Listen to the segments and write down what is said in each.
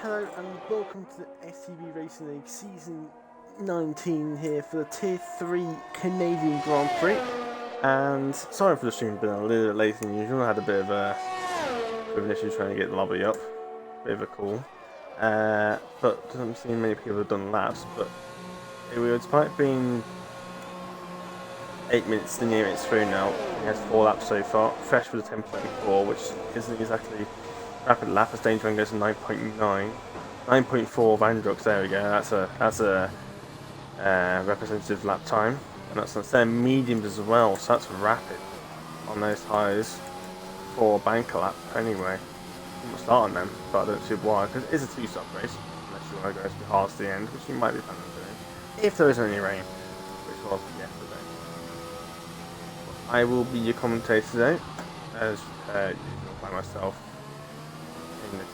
Hello and welcome to the STB Racing League Season 19 here for the Tier 3 Canadian Grand Prix. And sorry for the stream being a little bit later than usual. I had a bit of an issue trying to get the lobby up. Bit of a call. But doesn't seem many people have done laps. But despite being 8 minutes, near minutes through now, he has 4 laps so far. Fresh for the 10.4, which isn't exactly rapid lap. As Danger goes to 9.9, 9.4 of Androx. There we go. That's a representative lap time, and that's their mediums as well. So that's rapid on those tyres for banker lap. Anyway, I'm not starting them, but I don't see why, because it is a 2-stop race. Unless you want to go as hard to the end, which you might be planning on doing, if there isn't any rain, which was yesterday. I will be your commentator today, as usual by myself. In the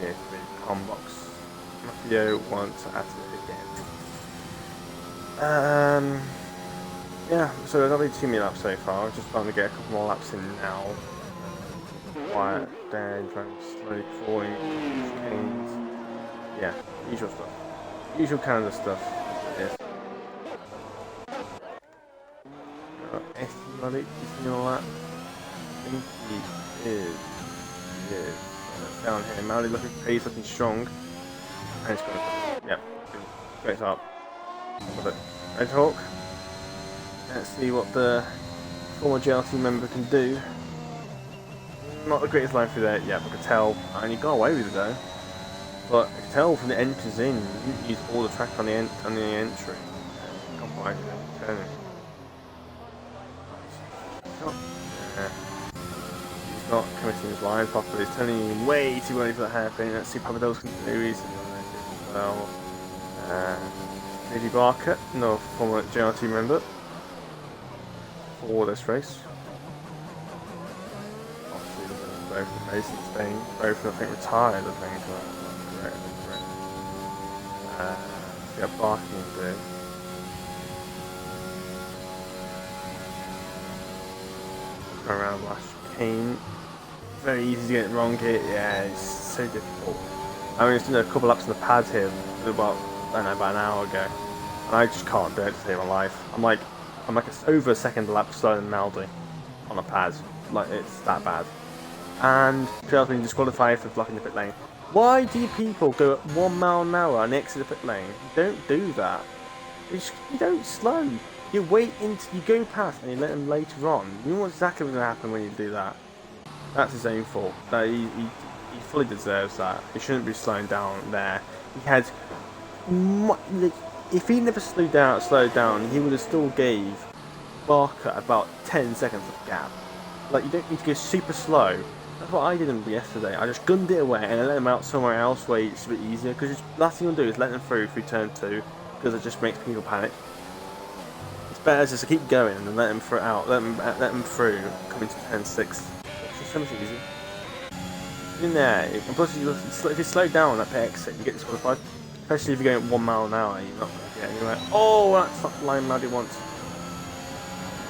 Tier 3 com box. Matteo wants at it again. Yeah, so there's only 2 minute laps so far. I'm just trying to get a couple more laps in now. Quiet down, trying to slowly crawling, chains. Yeah, usual stuff. Usual Canada stuff. Yes. Estimate, is he all that? I think he is. He is. Down here, Maori looking pace, looking strong. And it's going to, yep, great start. Red Hawk. Let's see what the former JLT member can do. Not the greatest line through there, yeah, I could tell. And you got away with it though. But I could tell from the entries in, you didn't use all the track on the entry. Compromise turning. Yeah. Not committing his line properly. He's turning way too early for that hairpin. Let's see what those can do. He's as well. Maybe Barker, no former JRT member for this race. Obviously, both racing in Spain. Both, I think, retired. I think. Correct. Yeah, Barker can do. Around last Kane. Very easy to get it wrong here. Yeah, it's so difficult. I mean, it's done a couple laps on the pads here about an hour ago, and I just can't do it to save my life. I'm like over a second lap slower than Maldi on the pads. Like, it's that bad. And Trail's been disqualified for blocking the pit lane. Why do you people go at 1 mile an hour and exit the pit lane? You don't do that. You don't slow. You wait until you go past and you let them later on. You know exactly what's going to happen when you do that. That's his own fault. He fully deserves that. He shouldn't be slowing down there. He had, if he never slowed down, he would have still gave Barker about 10 seconds of gap. Like, you don't need to go super slow. That's what I did yesterday. I just gunned it away and I let him out somewhere else where it's a bit easier. Because the last thing you'll do is let them through turn 2, because it just makes people panic. It's better just to keep going and then let him through out. Let him through coming to turn 6. So much easier. In there, and plus if you slow down that pit exit, you get disqualified. Especially if you're going at 1 mile an hour, you're not going to get anywhere. Oh, that's not the line Maddie wants. I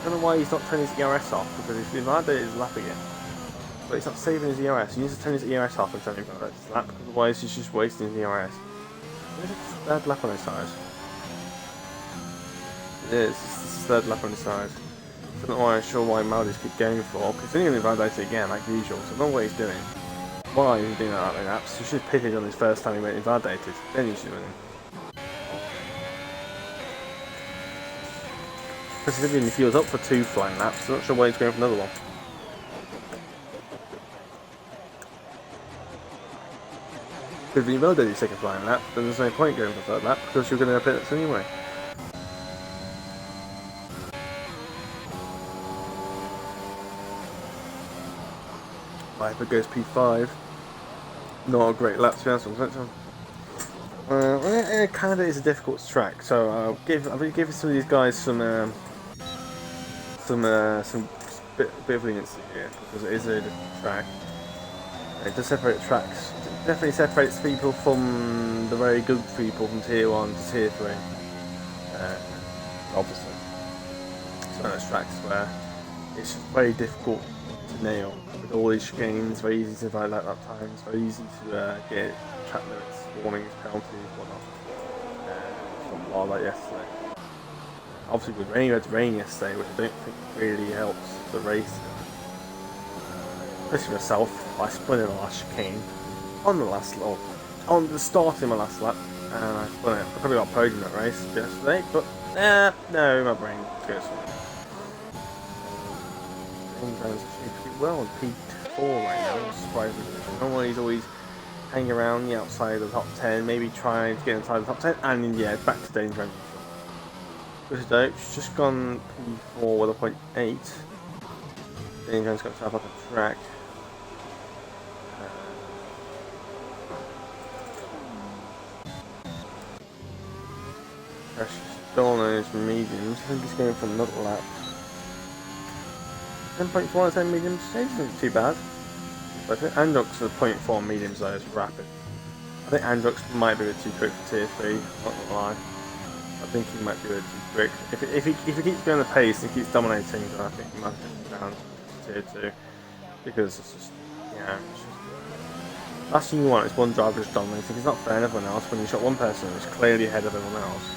don't know why he's not turning his ERS off, because if he's invalidated his lap again. But he's not saving his ERS. He needs to turn his ERS off and turn his lap, otherwise he's just wasting his ERS. There's a third lap on his side. It is. It's the third lap on his side. I don't know why I'm sure why Maldi's keep going for, because he's only going to invalidate it again, like usual, so I don't know what he's doing. Why is he doing that many laps? He should have pitted on his first time he went invalidated, then he should have been in. Considering if he was up for 2 flying laps, I'm not sure why he's going for another one. Because if you invalidated your second flying lap, then there's no point going for 3rd lap, because you're going to pit anyway. Viper goes P5. Not a great lap to be honest with you. Canada is a difficult track, so I'll give some of these guys some bit of leniency here, because it is a difficult track. It does separate tracks. It definitely separates people from the very good people from Tier 1 to Tier 3. Obviously. It's one of those tracks where it's very difficult to nail with all these chicanes. Very easy to violate lap times. Very easy to get track limits. warnings, penalties, whatnot. Something like that yesterday. Obviously, with rain, we had rain yesterday, which I don't think really helps the race. Especially myself, I spun in the last chicane on the last lap, on the start in my last lap, and I spun it. I probably got a podium that race yesterday, but no, my brain goes. James Jones actually pretty well in P4 right now, surprisingly. Normally he's always hanging around the outside of the top 10, maybe trying to get inside the top 10, and yeah, back to Dane Jones. Which is dope. She's just gone P4 with a 0.8. Dane Jones got to have up a track. Still on those mediums. I think he's going for another lap. 10.4 on 10 mediums. Isn't too bad. But I think Androx with 0.4 mediums though is rapid. I think Androx might be a bit too quick for tier 3. Not gonna lie. I think he might be a bit too quick. If he keeps going the pace and keeps dominating, then I think he might get down to tier 2. Because it's just, last thing you want is one driver just dominating. It's not fair on everyone else when you shot one person who's clearly ahead of everyone else.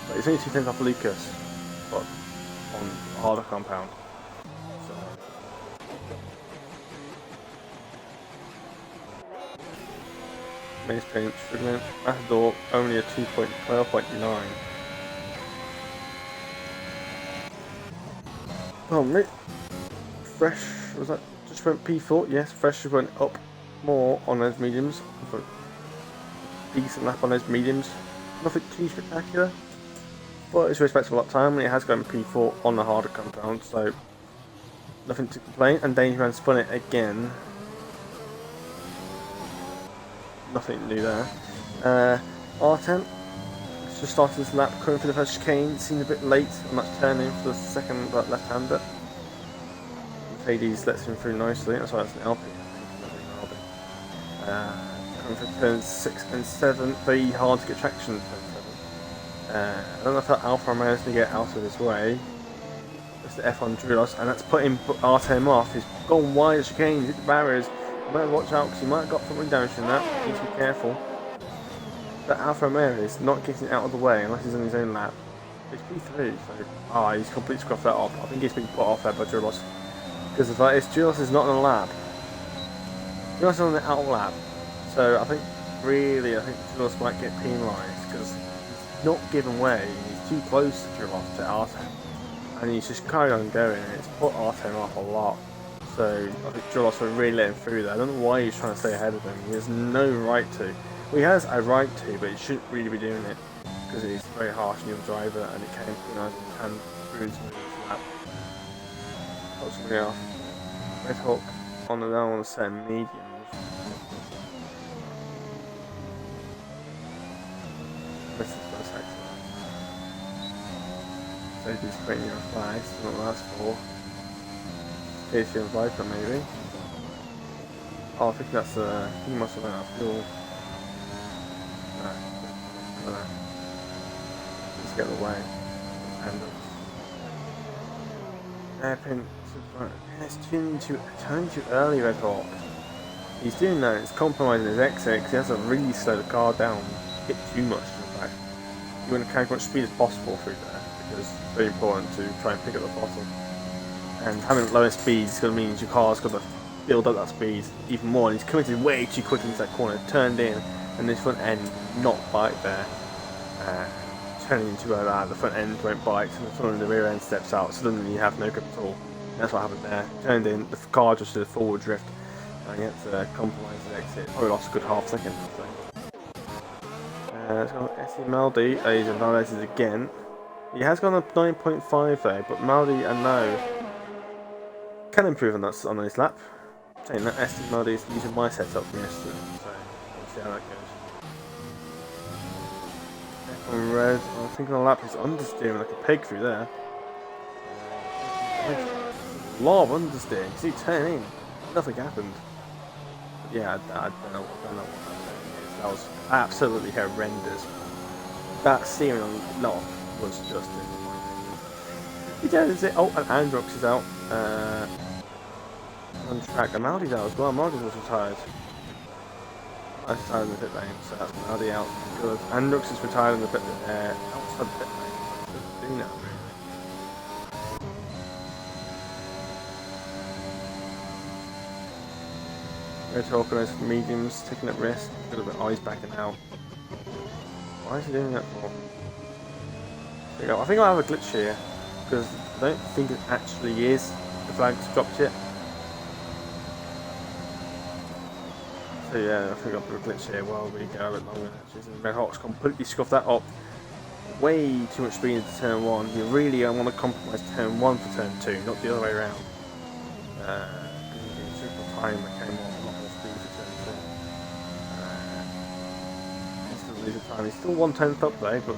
But it's only 2 tenths off Lucas, but on a harder compound. So. Mace paint, struggling. Matador only a 12.9. Oh, mate. Fresh, was that just went P4? Yes, Fresh went up more on those mediums. Decent lap on those mediums. Nothing too spectacular. But it's a respectable lap time, and it has gone P4 on the harder compound, so nothing to complain. And Dangerman spun it again. Nothing new there. R10 just started this lap, coming for the first chicane. Seemed a bit late on that turn in for the second left-hander. Mercedes lets him through nicely. That's why it's an LP. Coming for turns 6 and 7, very hard to get traction in turn 7. I don't know if that Alfa managed to get out of his way. It's the F1 Drulos, and that's putting R10 off. He's gone wide as chicane, hit the barriers. You might watch out because he might have got something damage from that. Need to be careful. But Alfa Romeo is not getting out of the way unless he's on his own lap. It's P3, so he's completely scruffed that off. I think he's been put off there by Drulos. Because if Drulos is not on a lap, Drulos is on the out lap. So I think Drulos might get penalised because he's not giving way. He's too close to Drulos to R10. And he's just carried on going, and it's put R10 off a lot. So I think Drulos would really let him through there. I don't know why he's trying to stay ahead of him. He has no right to. Well, he has a right to, but he shouldn't really be doing it because he's a very harsh new driver, and it can, ruin some of his lap. Got something else. Red Hawk on the now on the set mediums. This is the first accident. So he's creating your flags, not last for. KC and Viper maybe. Oh, I think that's he must have run out of fuel. No. Let's get away. Airpin. It's turning too early, Red Hawk. He's doing that, it's compromising his exit because he has to really slow the car down. Hit too much in fact. You want to carry as much speed as possible through there because it's very important to try and pick up the bottom. And having lower speeds is going to mean your car's got to build up that speed even more. And he's committed way too quick into that corner, turned in, and this front end not bite there. Turning into the front end won't bite, and the front and the rear end steps out, so then you have no grip at all. And that's what happened there. Turned in, the car just did a forward drift, and he had to compromise the exit. Probably lost a good half second. Let's go SC Maldi. He's invalidated again. He has gone up 9.5 though, but Maldi and now can improve on that on this lap. Saying that SC Maldi is using my setup from yesterday, so we'll see how that goes. On red, I think on the lap he's understeering like a pig through there. A lot of understeering. See, turn in, nothing happened. But yeah, I don't know what that is. That was absolutely horrendous. That steering on lot was just he does it. Oh, and Androx is out. On track. And Maldi's out as well. Maldi's was retired. I started in the pit lane, so that's already out. Good. And Nux is retired in the pit outside the pit lane. What does do now, really? Red Hawk on those mediums, taking up risk. Got a bit eyes backing out. Why is he doing that for? There you go. I think I have a glitch here, because I don't think it actually is. The flag's dropped yet. So yeah, I think I've got a glitch here while we go a bit longer. And Red Hawk's completely scuffed that up. Way too much speed into turn 1. You really want to compromise turn 1 for turn 2, not the other way around. Because you get triple time that came off a lot more speed for turn 2. He's still losing time. He's still 1/10 up though, but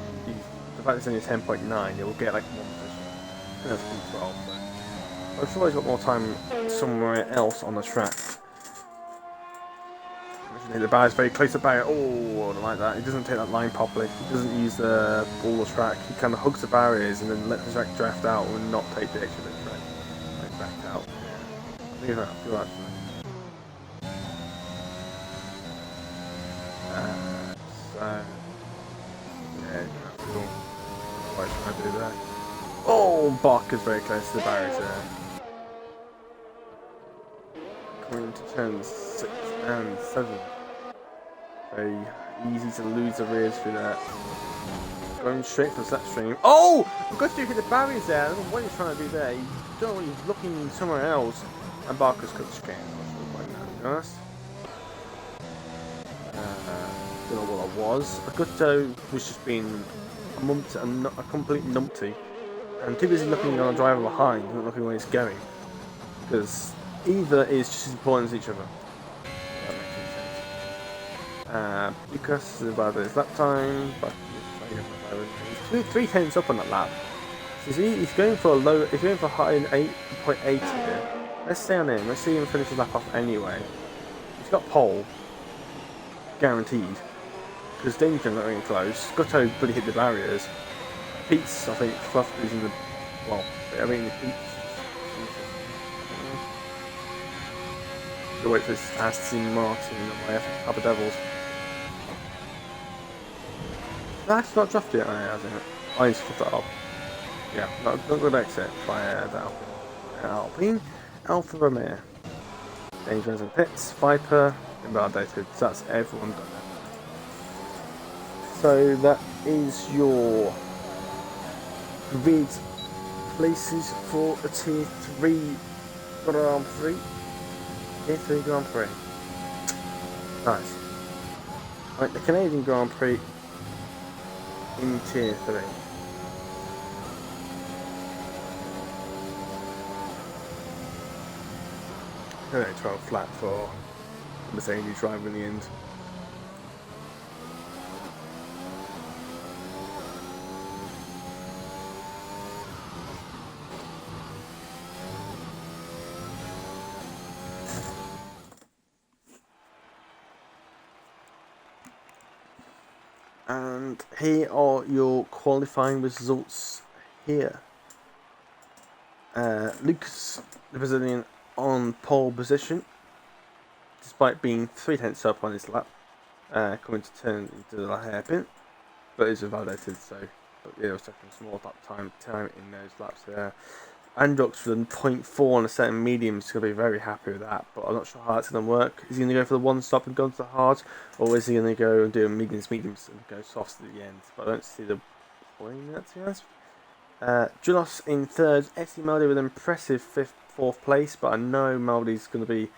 the fact it's only 10.9, it will get like 1 position. That's P12, but I'm sure he's got more time somewhere else on the track. The barrier's very close to the barrier. Oh, I don't like that. He doesn't take that line properly. He doesn't use all the track. He kind of hugs the barriers and then lets the track draft out and not take the extra bit of track. Like back out. Yeah. I think that's good actually. So yeah, cool. What am I trying to do there? Oh, Barker's very close to the barriers there. Coming to turns 6 and 7. Very easy to lose the rears through that. Going straight for the slipstream. Oh! Because you hit the barriers there. I don't know what he's trying to do there. You don't know he's looking somewhere else. And Barker's cut the screen. I'm not sure quite now, to be honest. Don't know what that was. Augusto was just being a complete numpty. And too busy looking on a driver behind, not looking where he's going. Because either is just as important as each other. Lucas is about his lap time, but he's 3/10 up on that lap. So he's going for a low. He's going for high in 8.8 here. Let's stay on him. Let's see him finish his lap off anyway. He's got pole, guaranteed. Because Danger's not really close. Gutto really hit the barriers. Pete's, I think, Fluff is in the. Well, I mean, the Pete's. Wait for this Aston Martin away after Papa Devils. That's not dropped yet, hasn't it? I need to flip that up. Yeah, not good exit by the Alpine. Alfa Romeo. Dangerous in pits, Viper, invalidated. So that's everyone done it. So that is your grid places for the Tier 3 Grand Prix. Tier 3 Grand Prix. Nice. Right, the Canadian Grand Prix in Tier 3. Okay, 12 flat for Mercedes driver in the end. And here are your qualifying results here. Lucas, the Brazilian, on pole position, despite being 3/10 up on his lap, coming to turn into the hairpin, but it's validated, so but yeah, it was taking small lap time in those laps there. Androx for the 0.4 on a set of mediums is going to be very happy with that, but I'm not sure how that's going to work. Is he going to go for the one stop and go to the hard, or is he going to go and do mediums and go softs at the end? But I don't see the point in that, to be honest. Julos in third, Essie Melody with an impressive 4th place, but I know Melody's going to be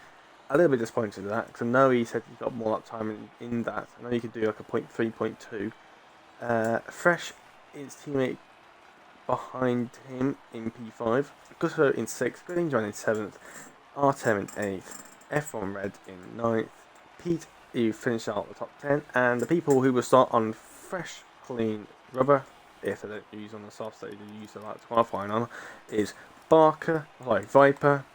a little bit disappointed with that, because I know he said he got more lap time in that. I know he could do like a 0.3, 0.2. Fresh is teammate behind him in P5, Gusto in 6th, Good Angel in 7th, Artem in 8th, F1 Red in 9th, Pete who finished out the top 10, and the people who will start on fresh, clean rubber, if they don't use on the softs that they use the like qualifying on, is Viper,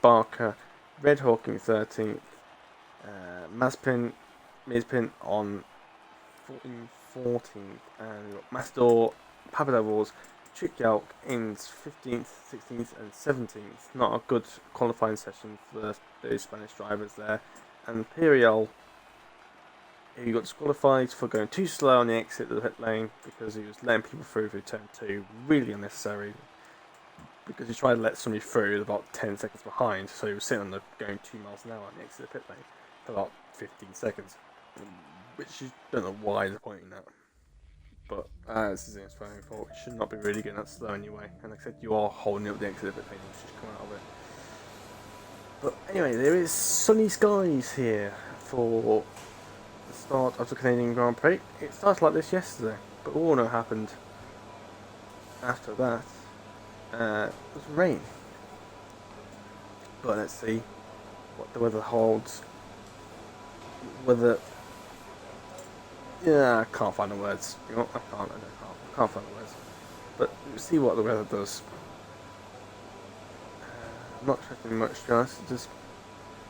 Barker, Red Hawk in 13th, Mizpin on 14th, and Mastor, Papa Devils, Trick Yelk in 15th, 16th and 17th. Not a good qualifying session for those Spanish drivers there. And Imperial he got disqualified for going too slow on the exit of the pit lane because he was letting people through turn 2, really unnecessary. Because he tried to let somebody through about 10 seconds behind, so he was sitting on the going 2 miles an hour on the exit of the pit lane for about 15 seconds, which you don't know why they're pointing that. But this is his own fault. It should not be really getting that slow anyway. And like I said, you are holding up the exit of the pit lane, which just come out of it. But anyway, there is sunny skies here for the start of the Canadian Grand Prix. It started like this yesterday, but we all know what happened after that. It was rain. But let's see what the weather holds. Yeah, I can't find the words. You know, I can't find the words. But we'll see what the weather does. I'm not expecting much, guys. Just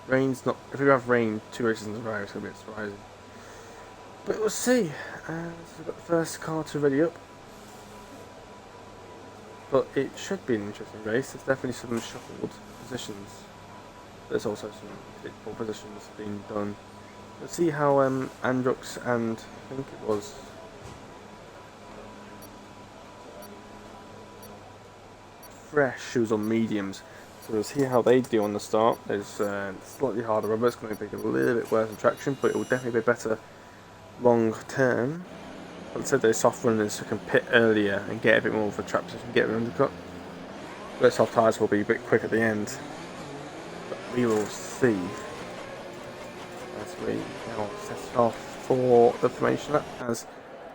rain's not. If we have rain 2 races in a row, it's gonna be surprising. But we'll see. So we've got the first car to ready up. But it should be an interesting race. There's definitely some shuffled positions. There's also some predictable positions being done. Let's see how Andrux and I think it was Fresh, who was on mediums. So we'll see how they do on the start. There's slightly harder rubber. It's going to be a little bit worse in traction, but it will definitely be better long term. Let's say those soft runners who can pit earlier and get a bit more of a trap position, get an undercut. Those soft tyres will be a bit quick at the end. But we will see as we now set off for the formation lap. As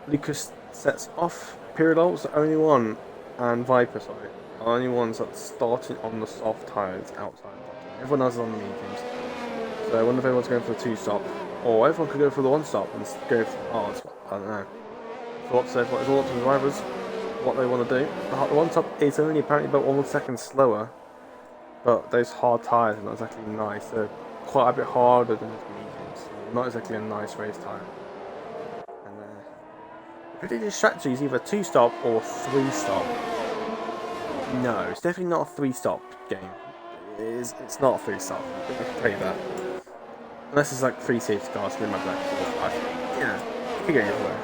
Lucas sets off, Pirlo is the only one, and Viper, sorry, are the only ones that starting on the soft tyres outside. Everyone else is on the mediums. So I wonder if everyone's going for the 2-stop, or everyone could go for the 1-stop and go for the hard. I don't know. It's all up to the drivers what they want to do. The 1-stop is only apparently about 1 second slower, but those hard tyres are not exactly nice. They're quite a bit harder than the mediums. Not exactly a nice race tyre. And the predicted strategy is either 2-stop or 3-stop. No, it's definitely not a 3-stop game. It's not a 3-stop. I can tell you that. Unless it's like 3 safety cars, we might be like 4 or 5. Yeah, it could go everywhere.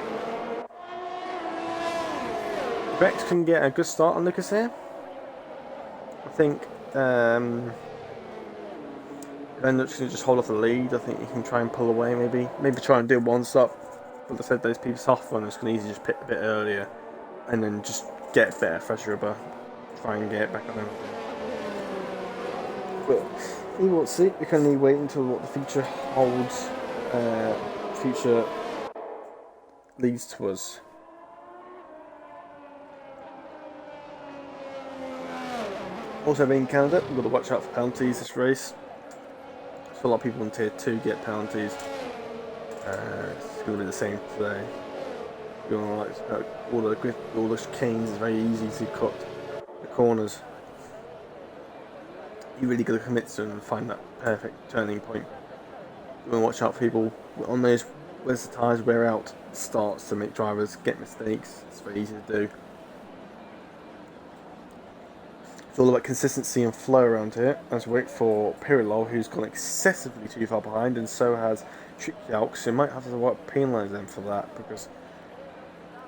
Rex can get a good start on Lucas here. I think Then looks to just hold off the lead. I think he can try and pull away, maybe try and do 1-stop. But I said those people soft runners can easily just pit a bit earlier and then just get better fresh rubber, try and get it back on them. But we will see. We can only wait until what the future holds. Future leads to us. Also being in Canada, we've got to watch out for penalties this race. So a lot of people in Tier 2 get penalties. It's going to be the same today. You want to like all the chicanes, it's very easy to cut the corners. You really got to commit to them and find that perfect turning point. You want to watch out for people on those where the tyres wear out starts to make drivers get mistakes. It's very easy to do. It's all about consistency and flow around here. As we wait for Pirlo, who's gone excessively too far behind, and so has Trickyalk, so you might have to penalise them for that, because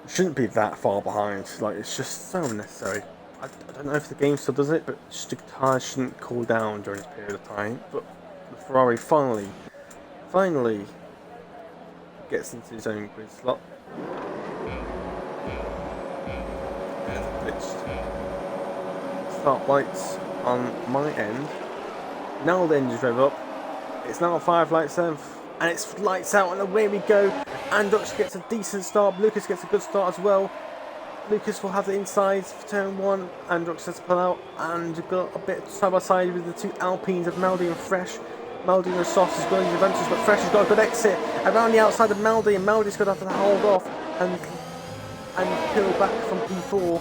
it shouldn't be that far behind. Like, it's just so unnecessary. I don't know if the game still does it, but just the tyres shouldn't cool down during this period of time. But the Ferrari finally gets into his own grid slot. And glitched. Start lights on my end. Now the engine's rev up. It's now 5 lights then, and it's lights out, and away we go. Andrux gets a decent start. Lucas gets a good start as well. Lucas will have the inside for turn 1. Andrux has to pull out, and you've got a bit side by side with the 2 Alpines of Maldi and Fresh. Maldi and Soft has got into adventures, but Fresh has got a good exit around the outside of Maldi, and Maldi's going to have to hold off and peel back from P4.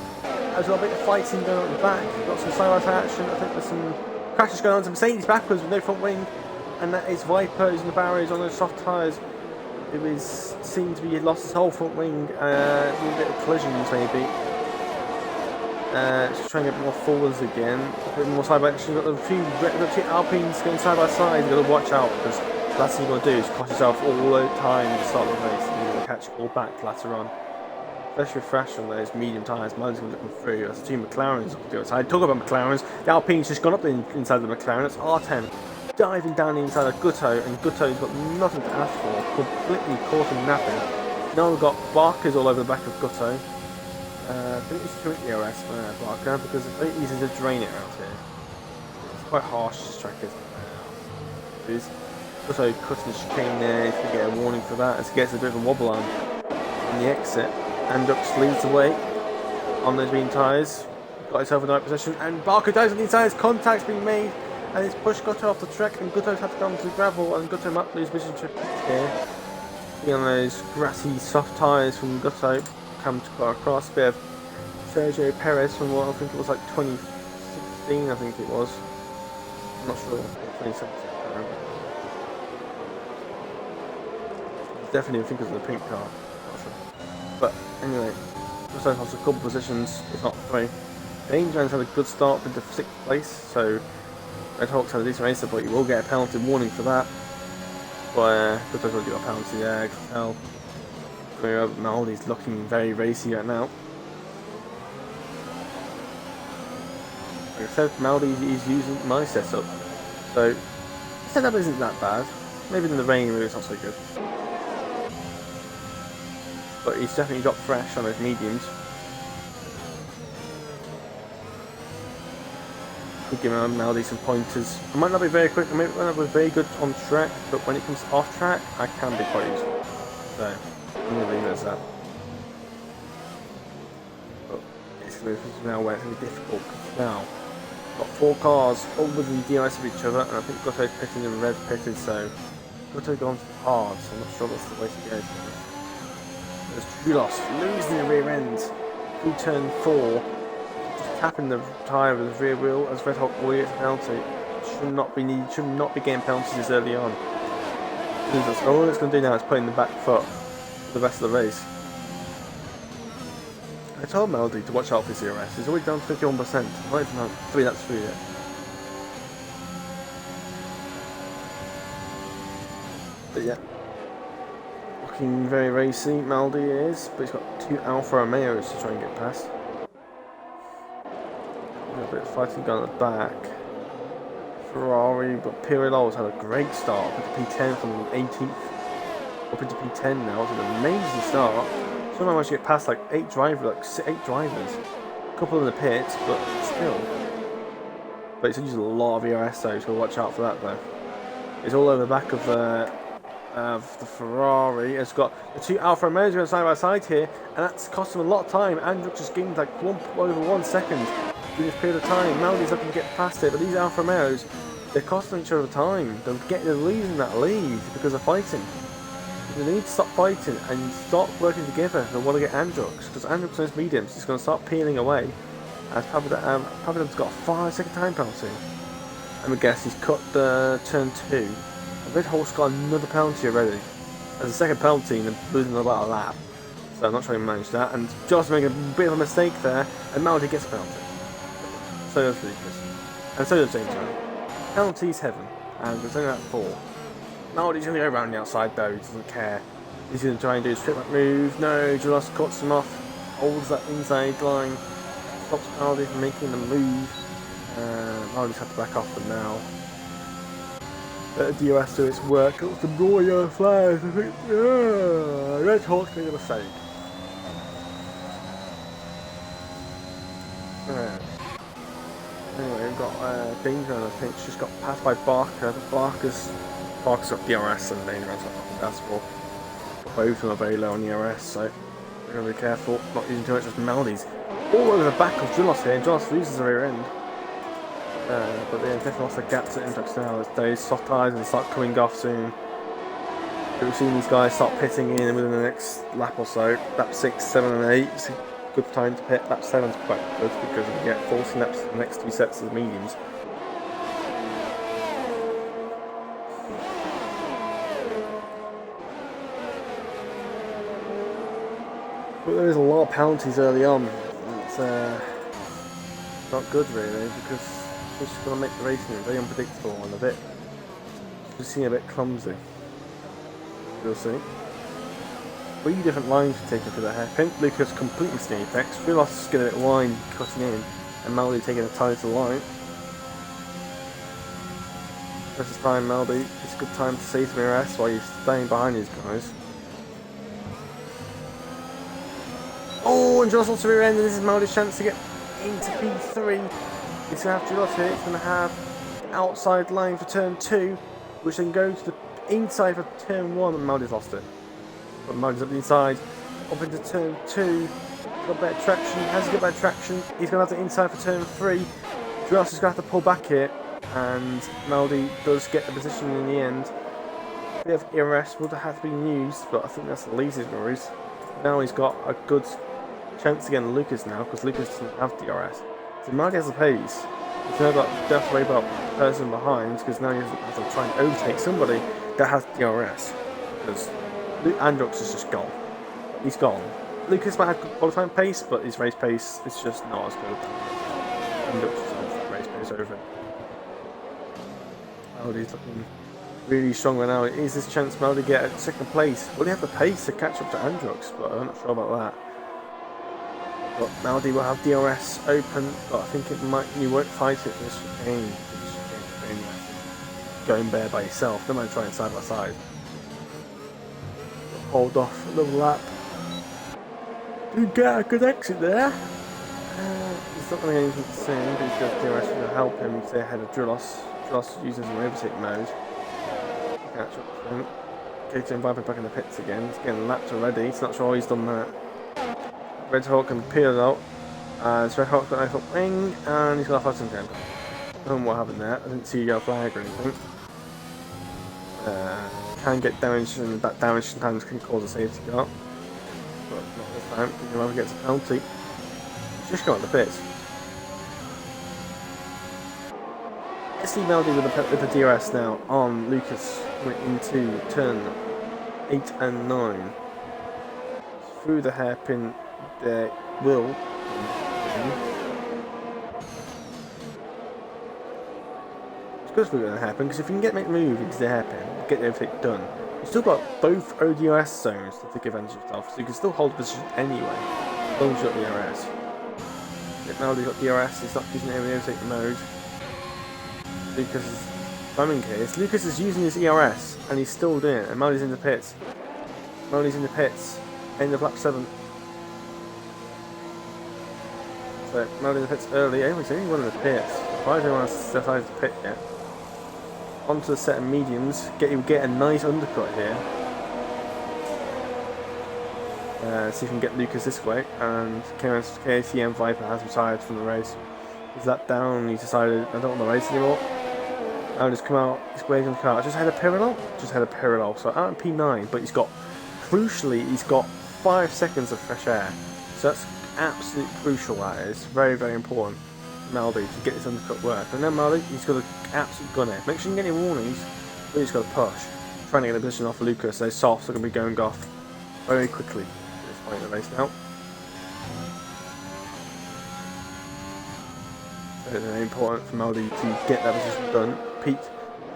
There's a bit of fighting going on at the back. We've got some side-by-side action. I think there's some crashes going on. To Mercedes backwards with no front wing, and that is Viper who's in the barriers on those soft tyres. It seemed to be lost his whole front wing. A little bit of collisions maybe. Just trying to get more forwards again. A bit more side by action. We've got a few Alpines going side by side. You've got to watch out because last thing you want to do is cost yourself all the time to start the race, and you're going to catch it all back later on. Especially with fresh on those medium tyres, mine's going to look through. That's the two McLarens up the other side. Talk about McLarens, the Alpine's just gone up the inside of the McLaren. That's R10 diving down the inside of Gutto, and Gutto's got nothing to ask for, completely caught him napping. Now we've got Barkers all over the back of Gutto. I think it's too EOS for Barker because it's very easy to drain it out here. It's quite harsh, this track is. Gutto cutting the chicane there, he's going to get a warning for that as he gets a bit of a wobble on the exit. Andrux leads the way on those medium tyres, got himself in the right position, and Barker dives on the inside, contact's being made, and it's pushed Gutto off the track, and Gutto's had to go onto the gravel, and Gutto might lose vision to here. Being on those grassy, soft tyres from Gutto, come to go across, a bit of Sergio Perez from what I think it was like 2016, I think it was. I'm not sure, 2017, I don't remember. Definitely, I think it was the pink car, not sure. But anyway, Gutto has a couple positions, if not three. Dangerman's had a good start with the 6th place, so Red Hawks had a decent race, but you will get a penalty warning for that. But Gutto's already got a penalty there, I can tell. Maldi's looking very racy right now. Like I said, Maldi is using my setup, so the setup isn't that bad. Maybe in the rain it's not so good. But he's definitely got fresh on his mediums. Could give Maldi some pointers. I might not be very quick, I might not be very good on track, but when it comes off track, I can be quite useful. So, I'm going to leave it as that. But it's now where it's going to be difficult. Now, got 4 cars all within DRS of each other, and I think Gutto's pitted and Red's pitted, so Gutto gone to the hard, so I'm not sure that's the way to go. There's Julos losing the rear end through turn 4, just tapping the tyre with the rear wheel as Red Hawk will get a penalty. Should not be getting penalties this early on. So all it's going to do now is put in the back foot for the rest of the race. I told Maldi to watch out for his ERS. He's already down to 51%. Not even on 3 laps through yet. But yeah. Looking very racy, Maldi is, but he's got 2 Alfa Romeos to try and get past. A little bit of fighting going at the back. Ferrari, but Pirello's had a great start with the P10 from 18th up into P10 now. It's an amazing start. Somehow managed to get past like 8 drivers, a couple in the pits, but still. But it's using a lot of ERS though, so watch out for that though. It's all over the back of the Ferrari. It's got the 2 Alfa Romeos going side by side here, and that's cost him a lot of time. Andrew just gained like over 1 second in this period of time. Maldi's looking to get past it, but these Alfa Romeos, they're costing each other time. They're losing that lead because of fighting. They need to stop fighting and start working together if they want to get Androx, because Androx on his mediums is going to start peeling away. As Papadam's got a 5-second time penalty. I'm gonna guess he's cut the turn 2. And Red Hawk's got another penalty already. As a second penalty and losing about a lap. So I'm not sure he managed that. And Josh making a bit of a mistake there, and Maldi gets a penalty. So that's ridiculous. And so does James Ryan. Penalties heaven, and there's only that 4. Maldi's going to go around the outside though, he doesn't care. He's going to try and do a straight back move. No, Julos cuts him off, holds that inside line, stops Maldi from making the move. Maldi's had to back off them now. Let the DOS do its work. Look, some more yellow flags. I think, Red Hawk's made a mistake. Anyway, we've got Danger, and I think she's got passed by Barker. Barker's got DRS and Dangerman's got dashboard. But both of them are very low on DRS, so we're going to be careful, not using too much of Maldi's. All over the back of Julos here, Julos loses the rear end. But they definitely lost the gaps at Index now. Those soft tyres and start coming off soon. We've seen these guys start pitting in within the next lap or so. Lap 6, 7 and 8 is a good time to pit. Lap 7 is quite good because you get 40 laps for the next 2 sets of the mediums. But there is a lot of penalties early on. It's not good really because it's just going to make the racing very unpredictable and just seem a bit clumsy. We'll see. 3 different lines to take for the hairpin. Lucas completely missed the apex. Rilos getting a bit wide, cutting in, and Melody taking a tighter line. This time, Melody, it's a good time to save some ERS while you're staying behind these guys. Oh, and Joss also rear end, and this is Melody's chance to get into P3. He's going to have Julos here. He's going to have the outside line for turn 2, which then goes to the inside for turn 1, and Melody's lost it. But Melody's up the inside, up into turn 2. Got better traction. Has he got better traction? He's going to have the inside for turn 3. Julos is going to have to pull back here, and Melody does get the position in the end. A bit of ERS would have been used, but I think that's the least of his worries. Now he's got a good chance against Lucas now, because Lucas doesn't have DRS. So Melody has the pace. He's now got to worry about the person behind, because now he has to try and overtake somebody that has DRS. Because Androx is just gone. He's gone. Lucas might have good qualifying pace, but his race pace is just not as good. Androx just has that race pace over him. Melody's looking really strong right now. Is this chance Melody get at second place? Will he have the pace to catch up to Androx? But I'm not sure about that. But Melody will have DRS open, but I think it might. You won't fight it for this game. Going bare by yourself. Don't mind trying side by side. Hold off a little lap. Did get a good exit there. He's not going to get anything soon, but he's got DRS to help him stay ahead of Drulos. Drulos uses an overtake mode. Catch up to him. Gator Viper back in the pits again. He's getting lapped already. He's not sure why he's done that. Red Hawk can peel out. Red Hawk got an foot wing, and he's got a flash again. I don't know what happened there. I didn't see a yellow flag or anything. Can get damage, and that damage sometimes can cause a safety car. But not this time. Whoever gets a penalty. Just go at the pits. Let's see Melody with the DRS now on Lucas into turn 8 and 9. Through the hairpin, there will. It's good for going to happen, because if you can make the move into the hairpin, get everything done, you've still got both ODRS zones to take advantage of stuff, so you can still hold the position anyway, as long as you've got DRS. If Melody's got DRS, he's not using any overtake mode. Lucas is bumming case. Lucas is using his ERS, and he's still doing it, and Melody's in the pits. Melody's in the pits. End of lap 7. So Melody in the pits early. He's only one of the pits. Why don't want to decide to pit yet? Onto the set of mediums. You get a nice undercut here. See if we can get Lucas this way. And KTM Viper has retired from the race. He's let down. He's decided I don't want the race anymore. I'll just come out. He's waiting on the car. Just had a parallel. So out in P9, but crucially, he's got 5 seconds of fresh air. So that's absolutely crucial. That is very, very important. Melody to get this undercut work. And then Melody, he's got to absolutely gun it. Make sure you get any warnings, but he's got to push. Trying to get a position off of Lucas. Those softs are going to be going off very quickly at this point in the race now. So it's very important for Melody to get that position done. Pete,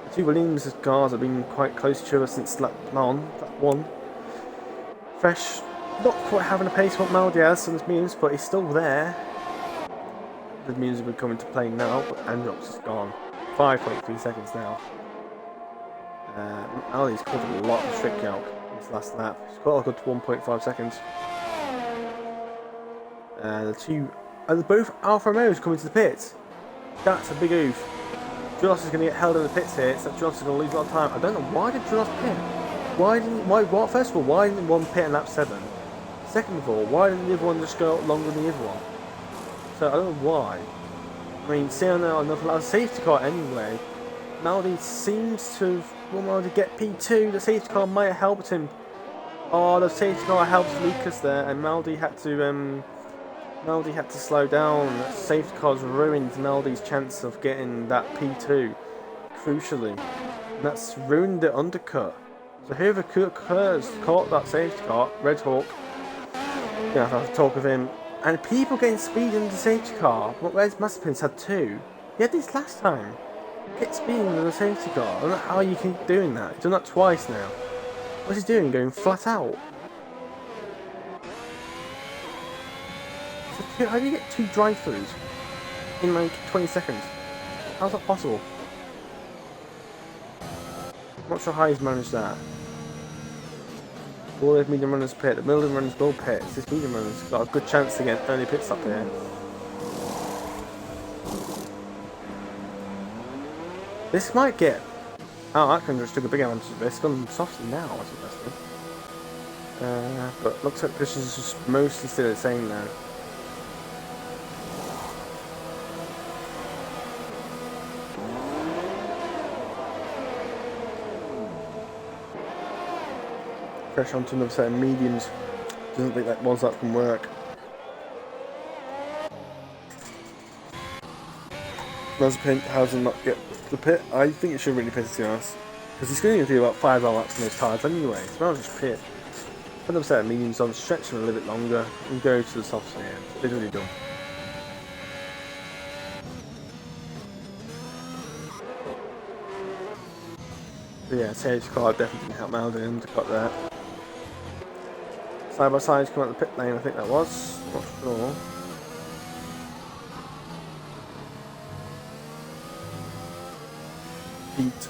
the two Williams cars have been quite close to each other since lap 1. Fresh, not quite having a pace what Melody has on his mediums, but he's still there. The mediums will be coming to play now, but Androx is gone. 5.3 seconds now. Melody's caught a lot of trick out in this last lap. He's got a good 1.5 seconds. Both Alfa Romeos coming to the pits. That's a big oof. Julos is going to get held in the pits here, so Julos is going to lose a lot of time. I don't know, why did Julos pit? First of all, why didn't one pit in lap 7? Second of all, why didn't the other one just go longer than the other one? So I don't know why. I mean, seeing now another safety car anyway. Melody seems to want to get P2. The safety car might have helped him. Oh, the safety car helped Lucas there, and Melody had to slow down. The safety car's ruined Melody's chance of getting that P2, crucially. And that's ruined the undercut. So whoever caught that safety car, Red Hawk, you know, I have to talk with him. And people getting speed in the safety car. But where's Mazepin's had 2? He had this last time. Get speed in the safety car. I don't know how you keep doing that. He's done that twice now. What's he doing? Going flat out? So how do you get 2 drive-throughs in like 20 seconds? How's that possible? I'm not sure how he's managed that. All the medium runners pit, the middle runners will pit. This medium runner's got a good chance to get an early pit stop here. This might get... Oh, that can just took a big advantage of this. It's gone softly now, that's interesting. But looks like the positions just mostly still the same now. Pressure onto another set of mediums. Doesn't think that one's that can work. Mazepin hasn't not get the pit. I think it should really piss his ass. Because he's going to do about 5 laps on those tyres anyway. So might as well just pit. Put another set of mediums on, stretch them a little bit longer, and go to the softs again. It's really done. But yeah, safety car definitely didn't help Malden in to cut there. Side by side, come out the pit lane, I think that was. Not sure. Pete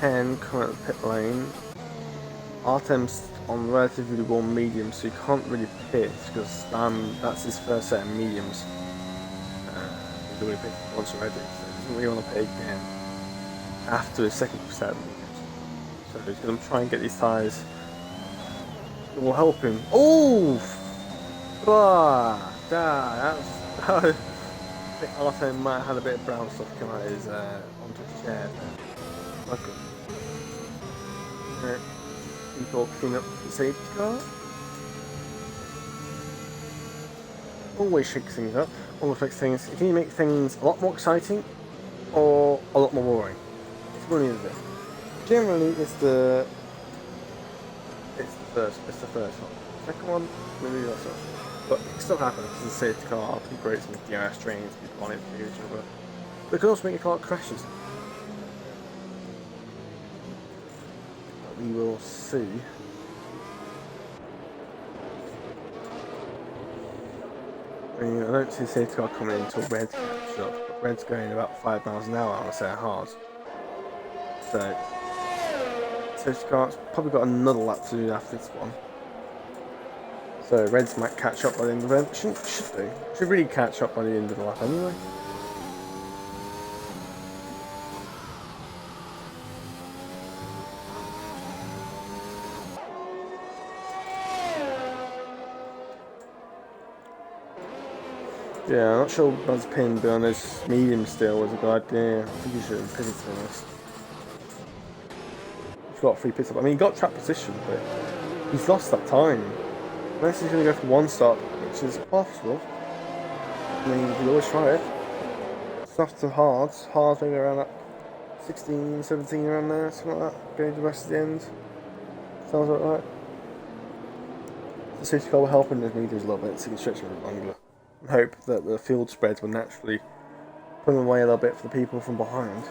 10 come out the pit lane. Artem's on relatively warm medium, so you can't really pit because that's his first set of mediums. He's already picked once already, so he doesn't really want to pit again after his second set of mediums. So he's going to try and get these tyres. It will help him. Oh! That's. I think Artem might have had a bit of brown stuff come out his onto his chair. Okay. People clean up the safety car. Always shake things up. Always makes things. Can you make things a lot more exciting or a lot more boring? It's one of it. Generally, it's the first one. Second one, maybe that's all. But it still happens. It's a safety car. People race with DRS trains. People on it for each other. But it can also make a car crashes. We will see. I don't see the safety car coming in until Red's catches up. But Red's going about 5 miles an hour on a set of hards. So, safety car's probably got another lap to do after this one. So, Reds might catch up by the end of the event. Should do. Should really catch up by the end of the lap anyway. Yeah, I'm not sure Mazepin being on this medium still was a good idea. I think he should have pitted to this. He's got a free pit stop. I mean, he got track position, but he's lost that time. Unless he's going to go for one stop, which is possible. I mean, you always try it. Soft to hards. Hards maybe around that 16, 17 around there, something like that. Going to the rest of the end. Sounds about right. The safety car will help in the mediums a little bit, so you can stretch them a bit longer. And hope that the field spreads will naturally put them away a little bit for the people from behind.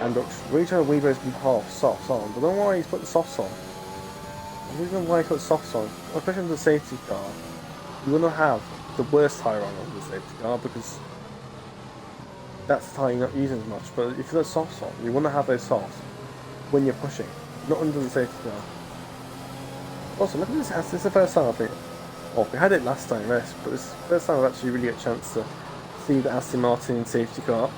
And look, really trying to weave those half softs on. But I don't know why he's put the softs on. I don't know why he put softs on. Especially on the safety car. You want to have the worst tyre on the safety car because that's the tyre you're not using as much. But if you put softs on, you want to have those softs when you're pushing, not under the safety car. Also, look at this. This is the first time I think. Well, we had it last time, yes, but it's the first time I've actually really got a chance to see the Aston Martin safety car.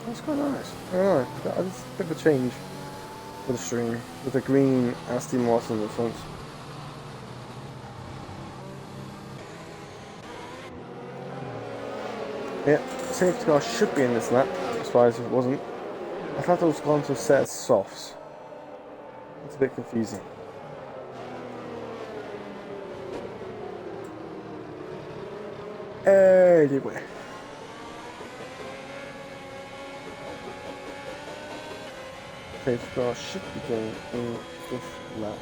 That's quite nice. I don't know. That's a bit of a change for the stream with the green Aston Martin in the front. Yeah, the safety car should be in this lap. If it wasn't. I thought it was going to a set of softs. It's a bit confusing. Anyway. Safety car should be going in this lap.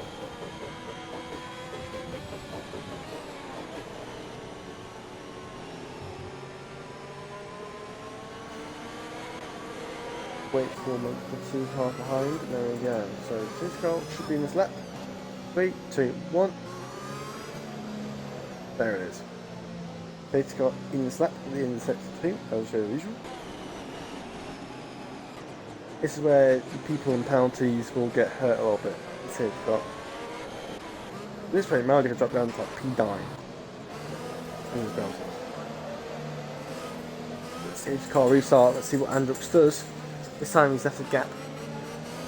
wait for the 2 cars behind. There we go. So this car should be in this lap. 3, 2, 1. There it is. Safety car in this lap at the end of sector 2. I'll show you the usual. This is where the people in penalties will get hurt a little bit. Safety car. This way, Mario can drop down to like P9. In his penalties. Safety car restart. Let's see what Androx does. This time he's left a gap.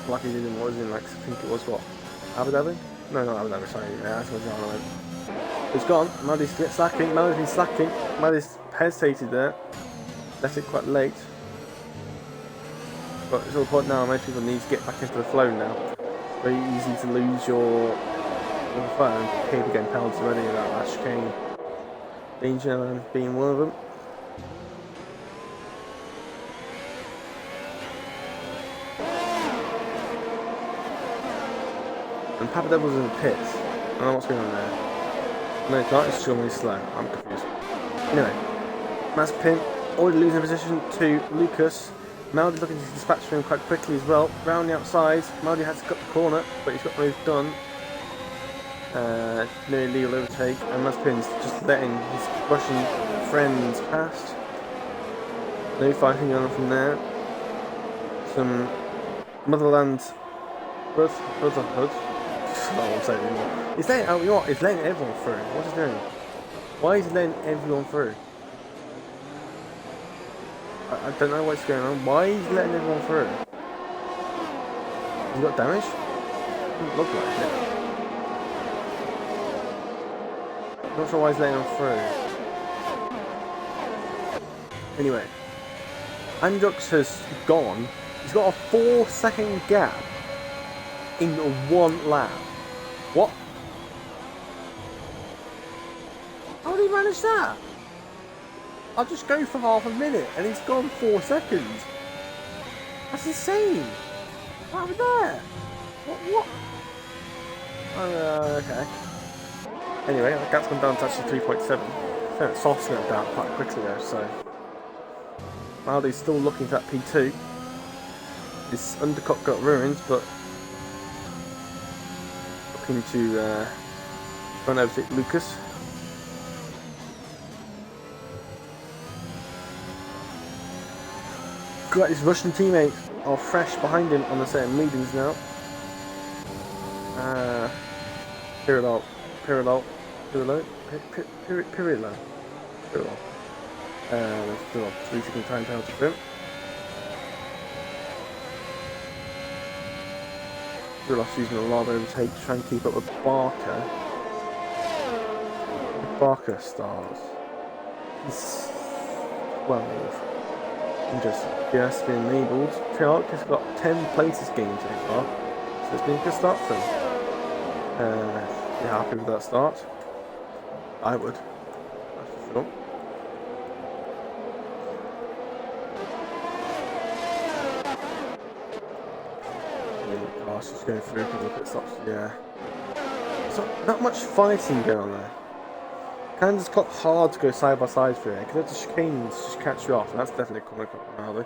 Like he did in what was in, like, I think it was what? Abu Dhabi? No, not Abu Dhabi, sorry. Yeah, that's what I went. It's gone. Maddie's slacking. Maddie's been slacking. Maddie's hesitated there. Left it quite late. But it's all the point now. Most people need to get back into the flow now. Very easy to lose your phone. People getting penalties already without that chicane. Danger being one of them. And Papa Devil's in the pits. I don't know what's going on there. No, it's not. It's still really slow. I'm confused. Anyway, Mazepin already losing position to Lucas. Maldi looking to dispatch for him quite quickly as well. Round the outside. Maldi had to cut the corner, but he's got the move done. Nearly legal overtake, and Mazepin's just letting his Russian friends past. No fighting going on from there. Some Motherland Brotherhood. I won't say anymore. He's letting, you know what? He's letting everyone through. What's he doing? Why is he letting everyone through? I don't know what's going on. Why is he letting everyone through? Has he got damage? Doesn't look like it. I'm not sure why he's letting them through. Anyway, Androx has gone. He's got a 4-second gap in one lap. What? How did he manage that? I'll just go for half a minute and he's gone 4 seconds. That's insane. What happened there? What? Okay. Anyway, the gap's gone down to actually 3.7. I think it's softened it down quite quickly though, so. Maldi's still looking for that P2. His undercut got ruined, but looking to run over to Lucas. Got his Russian teammates are fresh behind him on the same mediums now. Pirillo. 3-second time penalty for him. Pirillo's using a lot of overtake to try and keep up with Barker. Barker starts. He's 12. Just been enabled. Pirillo has got 10 places gained so far, so it's been a good start for him. You happy with that start? I would, that's for sure. Gosh, just going through a couple of pit stops. Yeah, so not much fighting going on there. Kind of just got hard to go side by side through it because the chicanes just catch you off, and that's definitely coming up now. The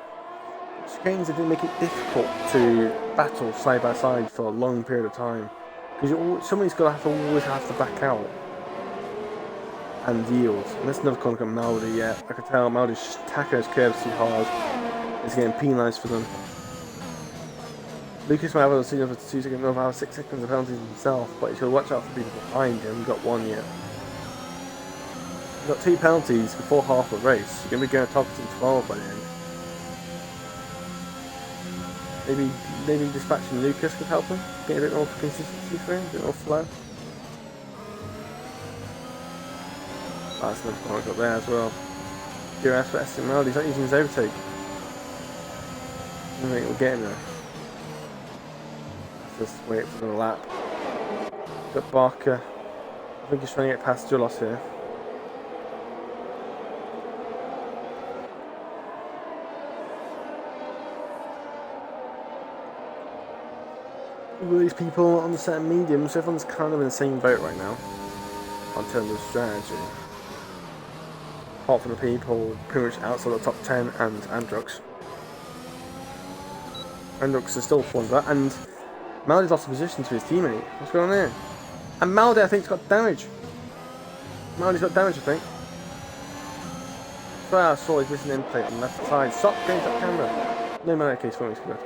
chicanes didn't make it difficult to battle side by side for a long period of time because somebody's got to always have to back out and yield. And that's another corner from Maldi yet. I can tell Maldi's attacking those curves too hard. It's getting penalised for them. Lucas might have a 2 seconds, might have 6 seconds of penalties himself, but he's got to watch out for people behind him. He's got one yet. He's got 2 penalties before half the race. You're going to be going targeting 12 by the end. Maybe dispatching Lucas could help him, get a bit more consistency for him, a bit more flow. That's another point up there as well. DRS for STB, he's not using his overtake. I think we'll get him there. Let's just wait for the lap. Got Barker. I think he's trying to get past Julos here. All these people on the set mediums, so everyone's kind of in the same boat right now in terms of strategy. Apart from the people pretty much outside the top 10 and Androx. Androx is still falling back, and Maldy's lost the position to his teammate. What's going on there? And Maldy, I think, has got damage. Maldy's got damage, I think. Sorry, I saw his missing end plate on the left side. Stop going to that camera. No, man, okay, front wing's good.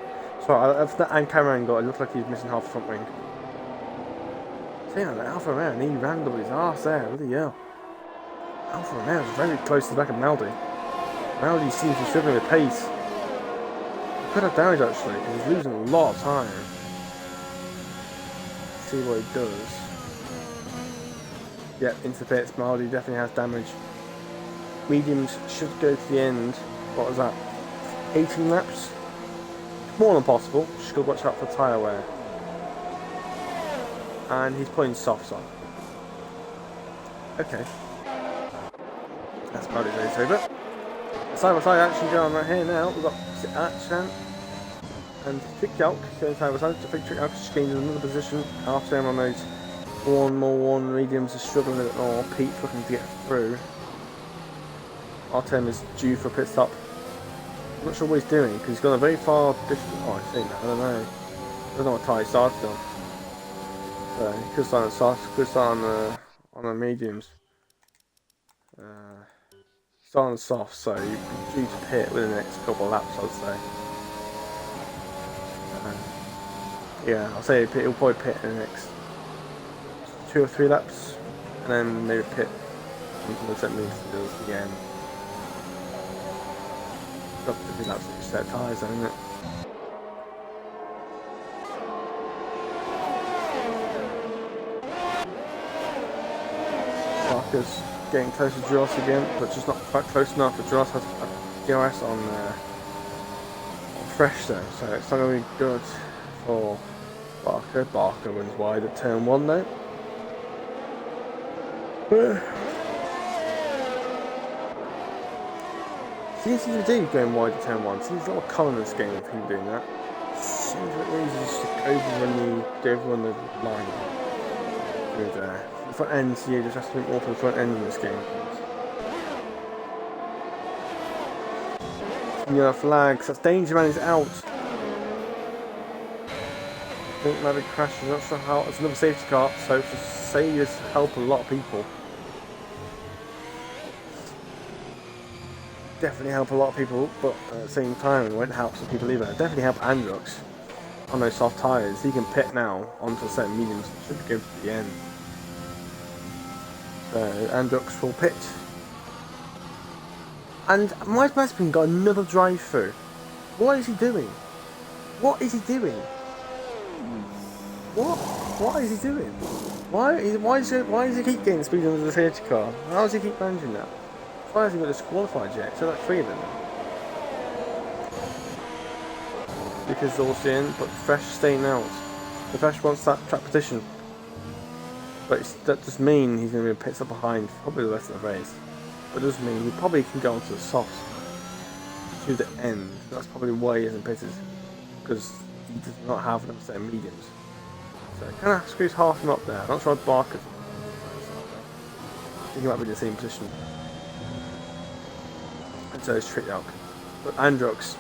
Sorry, after that and camera angle, it looked like he was missing half the front wing. See, that Alpha Romeo, and he ran up his arse there. What the hell? Alpha Romeo is very close to the back of Maldy. Maldy seems to be struggling with pace. He could have damage actually, because he's losing a lot of time. Let's see what he does. Yep, into the pits. Maldy definitely has damage. Mediums should go to the end. What was that? 18 laps? More than possible. Just gotta watch out for tyre wear. And he's putting softs on. Okay. That's Maldy's race over. Side by side action going on right here now. We've got Action and Trick-Yalk going side by side. So Trick-Yalk just gained another position after him on those 1-1 mediums are struggling a bit more. Pete's looking to get through. Artem is due for a pit stop. I'm not sure what he's doing because he's gone a very far distance. Oh, I've seen that. I don't know. I don't know what tyre he started on. So he could start on soft, could start on the mediums. Start on the soft, so you're due to pit within the next couple of laps, I'd say. Yeah, I'll say he'll probably pit in the next 2 or 3 laps, and then maybe pit until the 7 minutes again. Got to do laps to set tyres, isn't it? Marcus getting close to Dross again, but just not quite close enough. But Dross has a DRS on fresh though, so it's not going to be good for Barker. Barker wins wide at turn 1 though. Seems to do going wide at turn 1. Seems a lot common in this game of him doing that. Seems like he's just over on the line. Through there. The front end, so you just have to think more for the front end in this game. Yeah, flags. That's Danger Man is out. I think Maverick crashes. Not sure how. It's another safety car, so to say this help a lot of people. Definitely help a lot of people, but at the same time, it won't help some people either. Definitely help Androx on those soft tyres. He can pit now onto certain mediums. Should go to the end. So Androx will pit. And Mike Maspin got another drive through. What is he doing? What is he doing? What is he doing? Why does he keep getting speed under the safety car? How does he keep managing that? Why hasn't he got disqualified yet? So like 3 of them. Because they're all in, but Fresh staying out. The Fresh wants that track position. But that does mean he's going to be pits up behind probably the rest of the race. But it does mean he probably can go onto the softs to the end. That's probably why he isn't pitted. Because he does not have enough set of mediums. So it kind of screws half him up there. I'm not sure Barker. I think he might be in the same position. And so is Trick-Yalk. But Androx,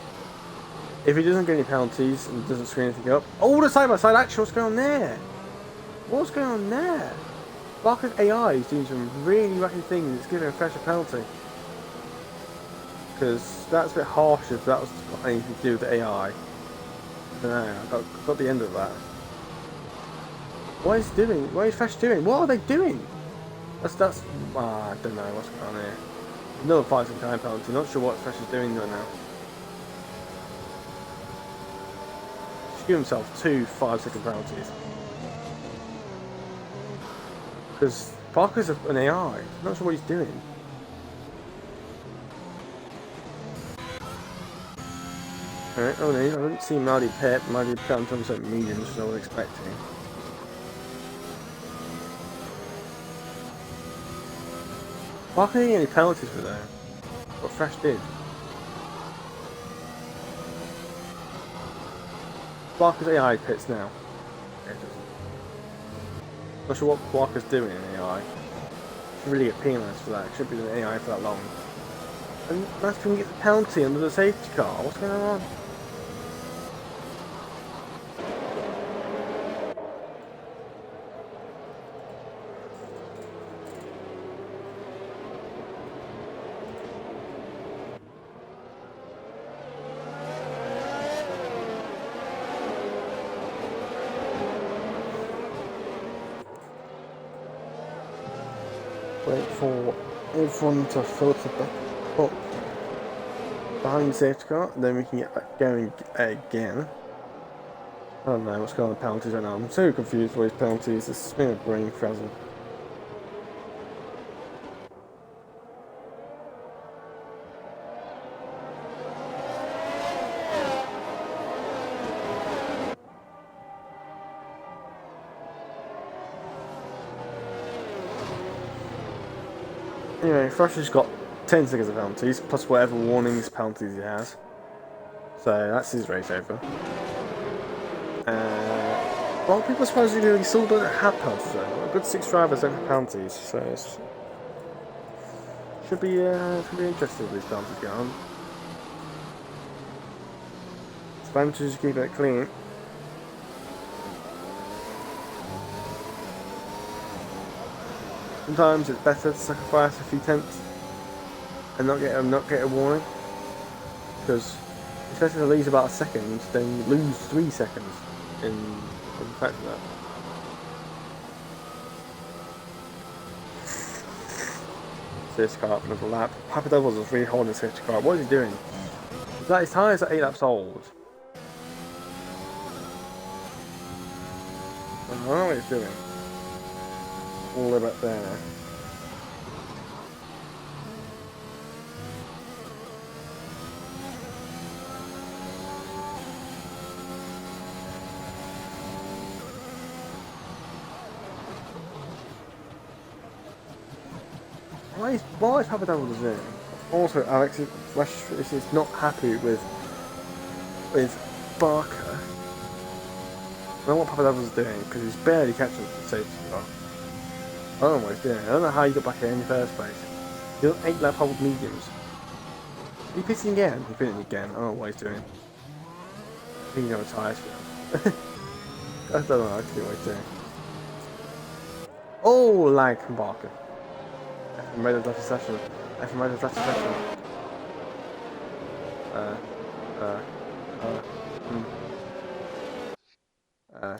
if he doesn't get any penalties and doesn't screw anything up. Oh, the side by side action, what's going on there? What's going on there? Barker's AI is doing some really wacky things. It's giving a Fresh a penalty. Because that's a bit harsh if that was got anything to do with the AI. I don't know, I got the end of that. What is he doing? What is Fresh doing? What are they doing? I don't know what's going on here. Another 5-second time penalty. Not sure what Fresh is doing right now. He's given himself 2 5-second penalties. Because Barker's an AI. I'm not sure what he's doing. Alright, oh no, I didn't see Maldy pit. Maldy pit on some sort of mediums, which I was expecting. Barker didn't get any penalties for that. What Fresh did. Barker's AI pits now. Not sure what Barker's doing in AI. Should really get penalised for that. Shouldn't be doing AI for that long. And Maspin gets a penalty under the safety car. What's going on? Wait for everyone to filter back up behind the safety car, and then we can get back going again. I don't know what's going on with penalties right now. I'm so confused with these penalties. This has been a brain frazzle. Anyway, Frosher's got 10 seconds of penalties, plus whatever warnings penalties he has. So that's his race over. Well, people supposedly still don't have penalties though. A good 6 drivers don't have penalties, so it should be interesting with these penalties going on. Spanish just keep it clean. Sometimes it's better to sacrifice a few tenths and not get a warning, because if it's to lose about a second, then you lose 3 seconds in fact of that. Safety car up another lap. Papa Devils is really holding the safety car. What is he doing? Is that his tyres are 8 laps old? I don't know what he's doing. All the way back there. Why is Papa Devil doing? Also, Alex is not happy with Barker. I don't know what Papa Devil is doing because he's barely catching the safety car. I don't know what he's doing. I don't know how he got back here in the first place. He's on 8 lap old mediums. Are you pitting again? He's pitting again. I don't know what he's doing. I think he's on a tyres field. I don't know actually what he's doing. Oh, lag from Barker. F1 Raiders left session. F1 Raiders left session.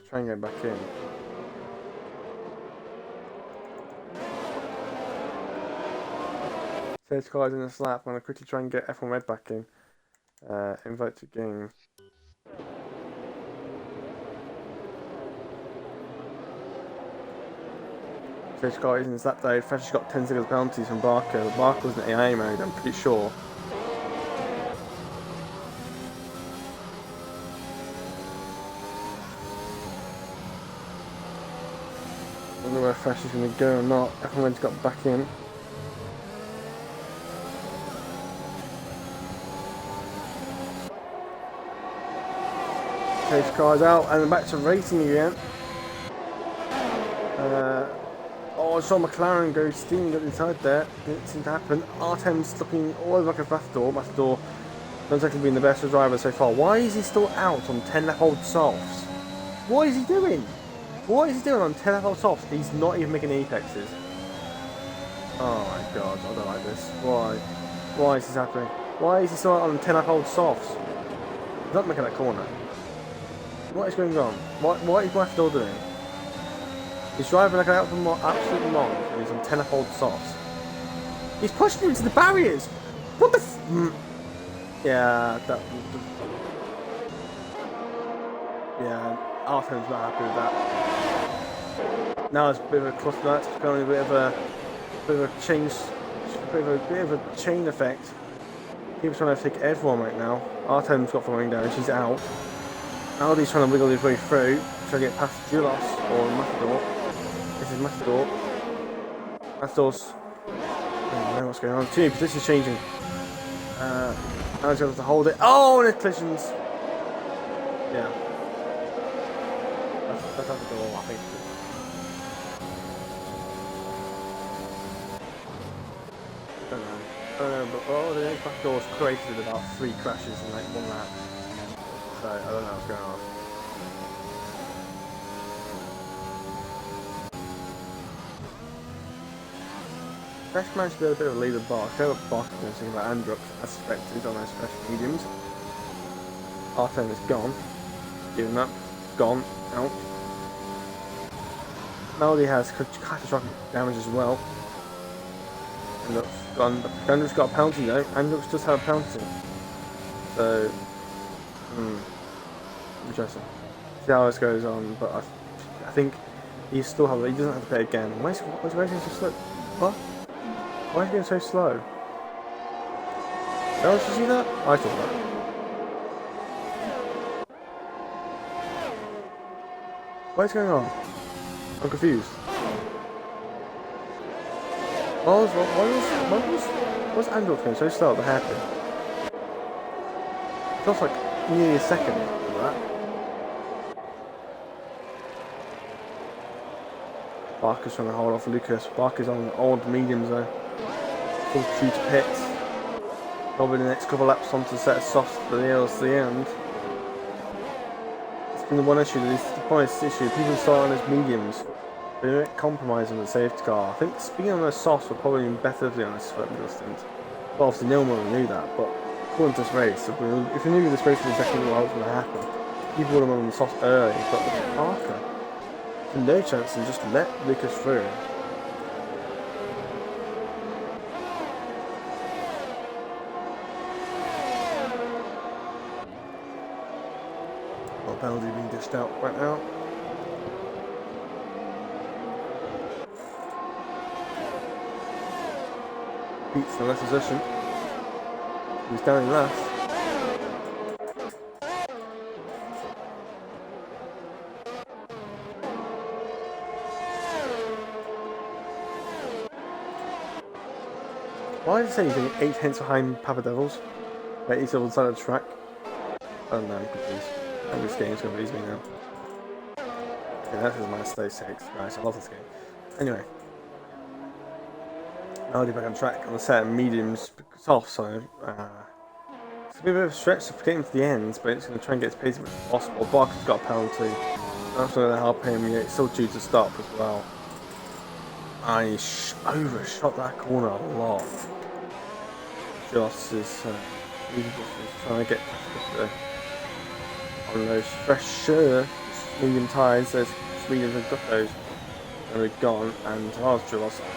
Try and get back in. Stage cars in the slap. I'm going to quickly try and get F1 Red back in. Invite to game. Stage car isn't slap though. Fresh has got 10 seconds penalties from Barker. Barker was in AI mode, I'm pretty sure. I don't know where Fresh is going to go or not. F1 Red's got back in. Stage car's out and back to racing again. Oh, I saw McLaren go steaming up inside there. Didn't seem to happen. Artem's looking all over like a Matador. Matador looks like he's been the best driver so far. Why is he still out on 10 lap old softs? What is he doing? What is he doing on 10 lap old softs? He's not even making apexes. Oh my god, I don't like this. Why? Why is this happening? Why is he still out on 10 lap old softs? He's not making that corner. What is going on? What is Matador doing? He's driving like an absolute long, and he's on 10 lap old softs. He's pushing him into the barriers! What the Yeah, yeah, Artem's not happy with that. Now it's a bit of a cluster, it's becoming a bit of a change, a bit of a chain effect. People trying to take everyone right now. Artem's got following down, she's out. Aldi's trying to wiggle his way through, trying to get past Julos or Matador. This is Matador. Matador's... I don't know what's going on. Too many positions changing. Alex has to hold it. Oh, and it collisions. Yeah. That's out the door, I think. I don't know, but the Matador's created about 3 crashes in like 1 lap. So, I don't know what's going on. Fresh managed to be a bit of a lead of Bark. I what Bark was thinking about Androx as expected on those fresh mediums. Artem is gone. Giving up. Gone. Out. Melody has catastrophic damage as well. Andrew's got a penalty though. Andrews does have a penalty. So, interesting. See how this goes on, but I think he doesn't have to play again. Why is he going so slow? What? Why is he going so slow? Did you see that? I saw that. What is going on? I'm confused. Why was Andrew going so slow at the hairpin? It feels like nearly a second for that. Barker's trying to hold off Lucas. Barker's on old mediums though. Full true to pits. Probably the next couple of laps onto the set of softs for the Eels to the end. It's been the one issue, the biggest issue. People start on as mediums. They don't compromise on the safety car. I think speaking on those softs would probably be better, to be honest, for the stint. But obviously no one knew that, but according to this race, if we knew this race was exactly what was going to happen, people would have on the softs early, but Parker, no chance and just let Lucas through. Well, penalty being dished out right now. Beats the last position. He's down in last. Why did I say he's 8 tenths behind Papa Devils? But he's on the side of the track. I don't know, I'm confused. This game's going to lose me now. Okay, that is my stay 6. Nice, I love this game. Anyway. Melody back on track on the set of mediums off, so it's a bit of a stretch to get him to the ends, but it's going to try and get as pace as possible. Barker's got a penalty. That's going to help him. Yeah, it's still due to stop as well. I overshot that corner a lot. Joss is trying to get on those fresher medium tyres. Those mediums have got those. And we're gone, and I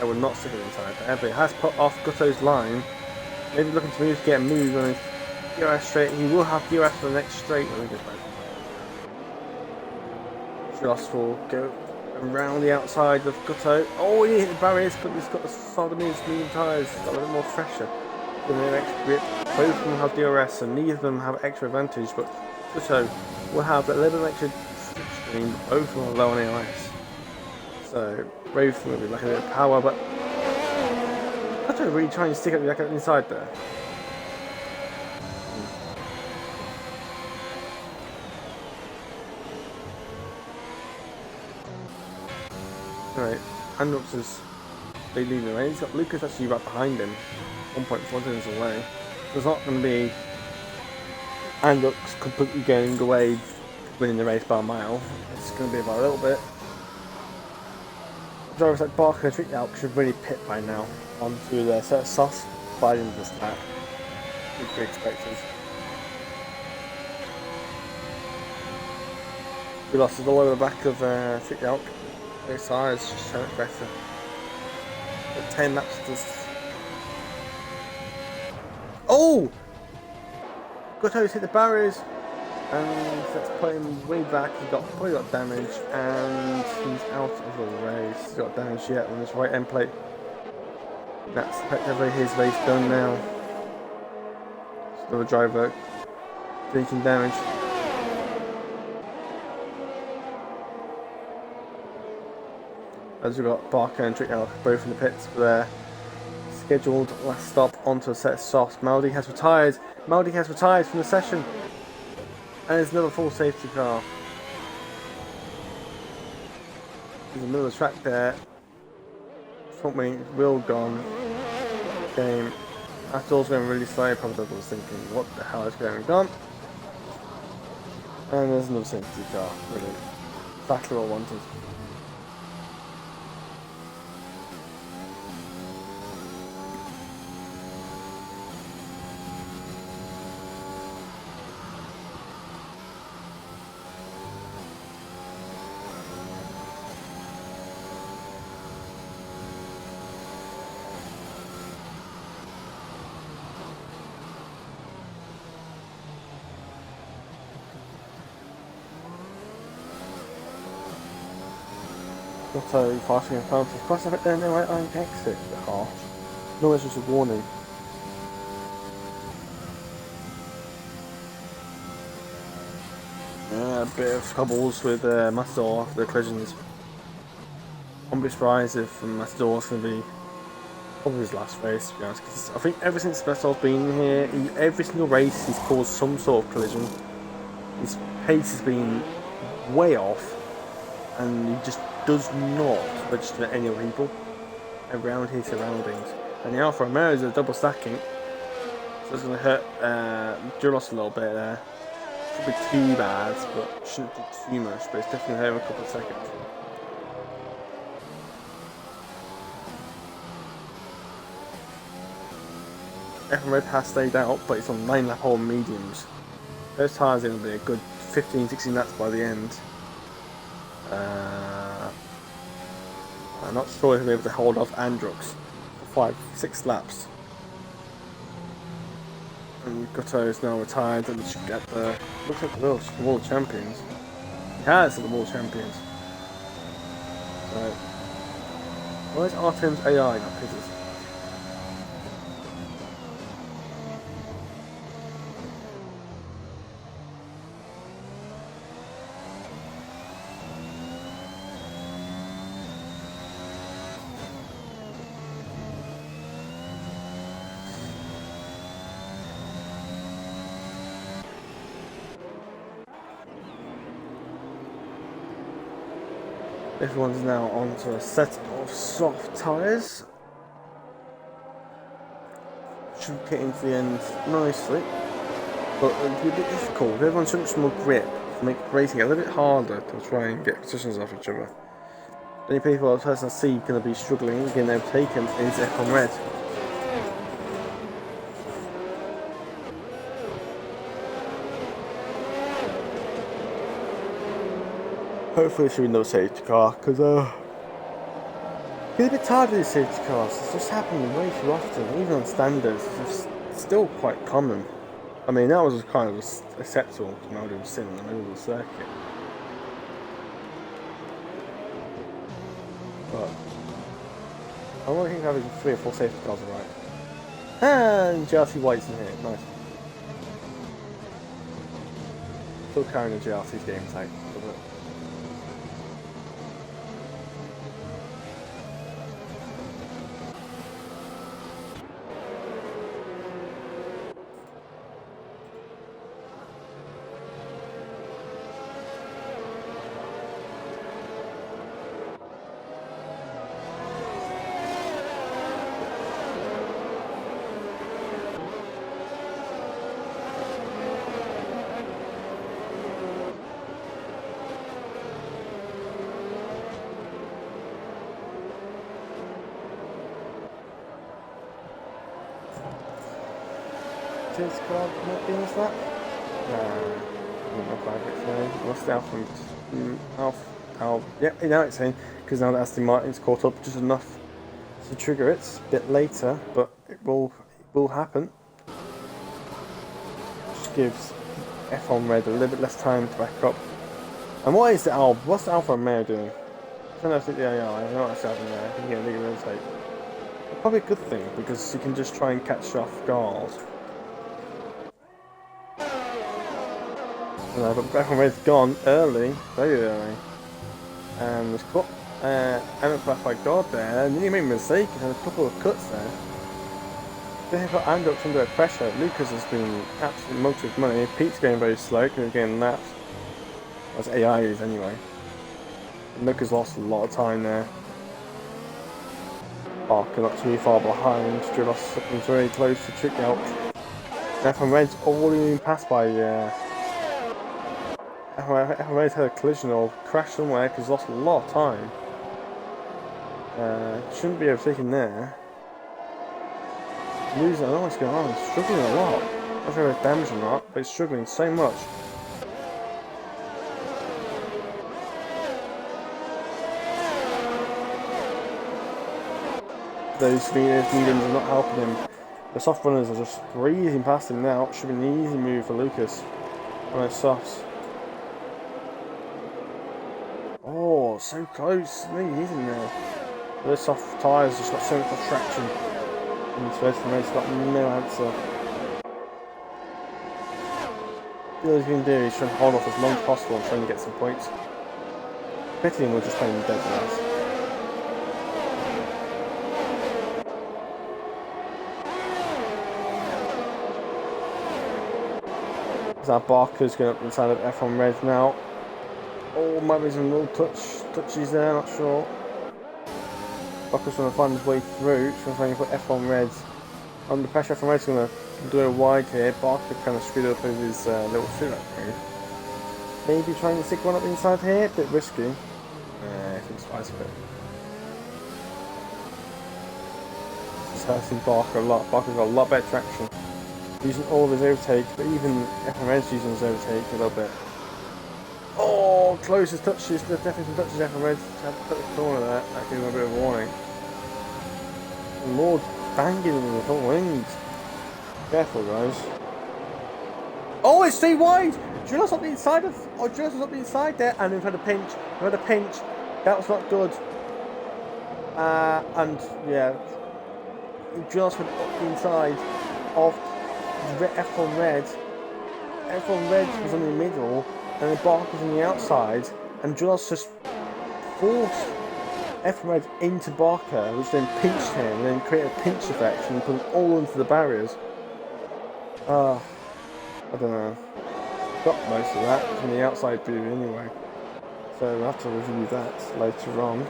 would not stick it inside there, but it has put off Gutto's line. Maybe looking to move, get a move on his DRS straight. He will have DRS for the next straight when we get back. Joss will go around the outside of Gutto. Oh, he hit the barriers, but he's got the solid medium tyres. He's got a little more fresher. Give him an extra grip. Both of them have DRS, and neither of them have extra advantage, but Gutto will have a little extra slipstream. Both of them are low on AOS. So, both will be like a bit of power, but Gutto really trying to stick it back inside there. Right, Androx is leading the way. He's got Lucas actually right behind him, 1.4 seconds away. So it's not going to be Androx completely going away, winning the race by a mile. It's going to be about a little bit. Drivers like Barker and Tricknow should really pit by now onto their set of softs by the end of this lap. Would be expected. We lost it all over the back of Tricknow. His tires just so much better. But 10 laps just. Oh! Gutto's hit the barriers. And that's put him way back. He probably got damage, and he's out of the race. He's got damage yet on his right end plate. That's effectively his race done now. Another driver taking damage. As we've got Barker and Tricknow both in the pits for their scheduled last stop onto a set of softs. Maldi has retired. Maldi has retired from the session. And there's another full safety car. There's another track there. Front wing wheel gone. Game. After all's going really slow, probably was thinking, what the hell is going on? And there's another safety car. Brilliant. Exactly what I wanted. Lotto passing advantage. Cross it there, no, I exit the harsh. No, it's just a warning. Yeah, a bit of troubles with Matador, the collisions. I won't be surprised if Matador's going to be probably his last race, to be honest, because I think ever since Matador's been here, every single race he's caused some sort of collision. His pace has been way off, and he just does not register any other people around his surroundings. And the Alfa Romeo is a double stacking, so it's going to hurt Duros a little bit there. Should be too bad, but shouldn't do too much, but it's definitely hurt him a couple of seconds. F1 Red has stayed out, but it's on 9 lap old mediums. Those tyres are going to be a good 15-16 laps by the end. I'm not sure if he'll be able to hold off Androx for 5-6 laps. And Gotto is now retired and should get the looks like the World Champions. He has the World Champions. So where's Artem's AI not Peters? Everyone's now onto a set of soft tyres. Should get into the end nicely, but it'll be a bit difficult. Everyone's so much more grip to make racing a little bit harder to try and get positions off each other. The only people, the person I see going to be struggling getting overtaken is F1 Red. Hopefully there should be no safety car, because get a bit tired of these safety cars. It's just happening way too often, even on standards. It's still quite common. I mean, that was kind of acceptable to now doing sin in the middle of the circuit. But I don't think having 3 or 4 safety cars are right. And JRC White's in here, nice. Still carrying the JRC's game tight, doesn't it? Safety car not being that? Not quite it today. Lost out from yep, now it's in, because now that Aston Martin's caught up just enough to trigger it a bit later, but it will happen. Just gives F1 Red a little bit less time to back up. And what's the Alfa Romeo doing? I don't know if it's the AI, I don't know what's happening there. I think you get a legal rotate. Probably a good thing, because you can just try and catch off guard. No, but F1 Red's gone early, very early. And was caught Emmett back by God there, and he made a mistake, he had a couple of cuts there. Then he got Androx under pressure. Lucas has been absolutely mugged with money. Pete's going very slow because he's getting lapped. That's AI is anyway. And Lucas lost a lot of time there. Parker not too far behind. Drillos looking very close to trick out. F1 Red's already been passed by F1 Red's had a collision or crash somewhere because he's lost a lot of time. Shouldn't be overtaken there. Losing, I don't know what's going on, he's struggling a lot. I'm not sure if it's damaged or not, but he's struggling so much. Those mediums are not helping him. The soft runners are just breezing past him now. It should be an easy move for Lucas on those softs. Oh, Oh, so close. Maybe he's in there. Those soft tyres just got so much traction. And this first race got no answer. All he's going to do is try and hold off as long as possible and try and get some points. Pitying we're just playing dead race. Now Barker's going up inside of F1 Red now. Oh, might be some little touches there, not sure. Barker's trying to find his way through, trying to put F1 Red under pressure. F1 Red's going to do a wide here. Barker kind of screwed up with his little shoot-up move. Maybe trying to stick one up inside here, a bit risky. I think it's twice a bit. It's hurting Barker a lot. Barker's got a lot better traction. Using all of his overtake, but even F1 Red's using his overtake a little bit. Oh, closest touches, there's definitely some touches F1 Red had to put the corner there. That gave him a bit of a warning. And more banging in the front wings. Careful, guys. Oh, it's too wide! Jules up the inside of. Oh, Jules was up the inside there, and we've had a pinch. We've had a pinch. That was not good. And yeah, Jules went up the inside of F1 Red. F1 Red was in the middle, and then Barker was on the outside, and Jules just forced F1 Red into Barker, which then pinched him, and then created a pinch effect, and put him all into the barriers. I don't know. Got most of that from the outside view anyway, so we'll have to review that later on.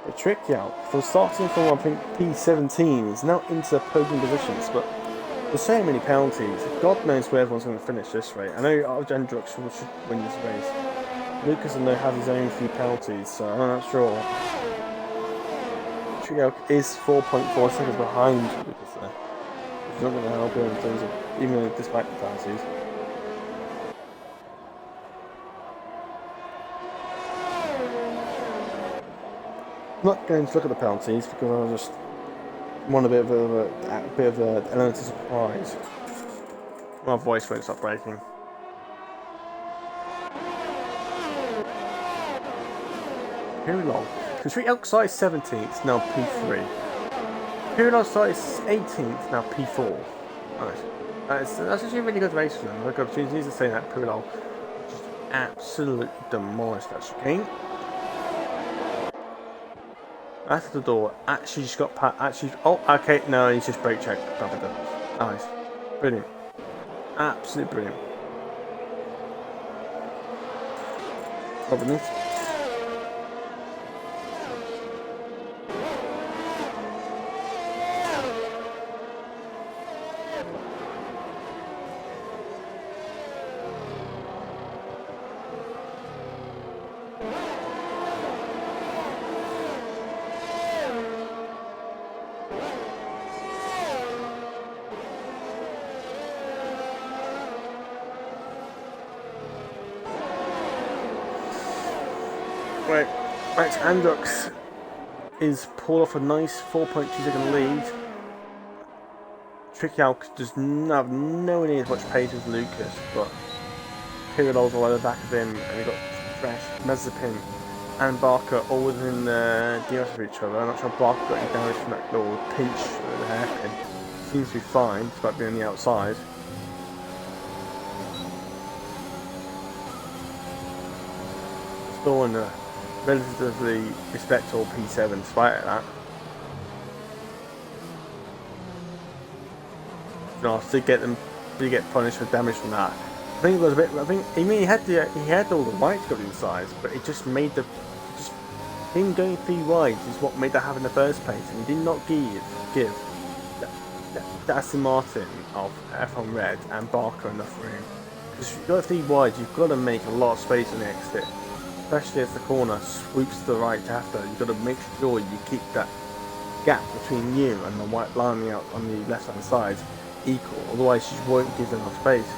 The tricky out from starting from I think P17 is now into podium positions, but there's so many penalties. God knows where everyone's going to finish this rate. I know Hendricks should win this race. Lucas I know has his own few penalties, so I'm not sure. Tricky is 4.4 seconds behind Lucas there. It's not going to help him in terms of even despite the penalties. I'm not going to look at the penalties because I just want a bit of an element of surprise. My voice won't stop breaking. Pirulol. Considering outside 17th, now P3. Pirulol started 18th, now P4. Nice. That's actually a really good race for them. I've got opportunities to say that Pirulol just absolutely demolished that chicane. After the door, actually just got past, oh, okay, no, he's just brake checked. Nice. Brilliant. Absolutely brilliant. Robinson. Right, Max Andrux is pulled off a nice 4.2 second lead. Tricky Alk does not have nowhere near as much pace as Lucas, but Pirulol's all over the back of him, and we've got Fresh, Mazepin, and Barker all within the DRS of each other. I'm not sure Barker got any damage from that little pinch with the hairpin. Seems to be fine, despite being on the outside. Still in a relatively respectable P7 despite that. Nice to get them to get punished for damage from that. I think it was a bit. I think he had all the right to go inside, but it just made him going 3 wide is what made that happen in the first place, and he did not give Aston Martin of F1 Red and Barker enough room. Because if you've got 3 wide, you've got to make a lot of space on the exit. Especially as the corner swoops to the right after, you've got to make sure you keep that gap between you and the white line out on the left hand side equal, otherwise you won't give them enough space.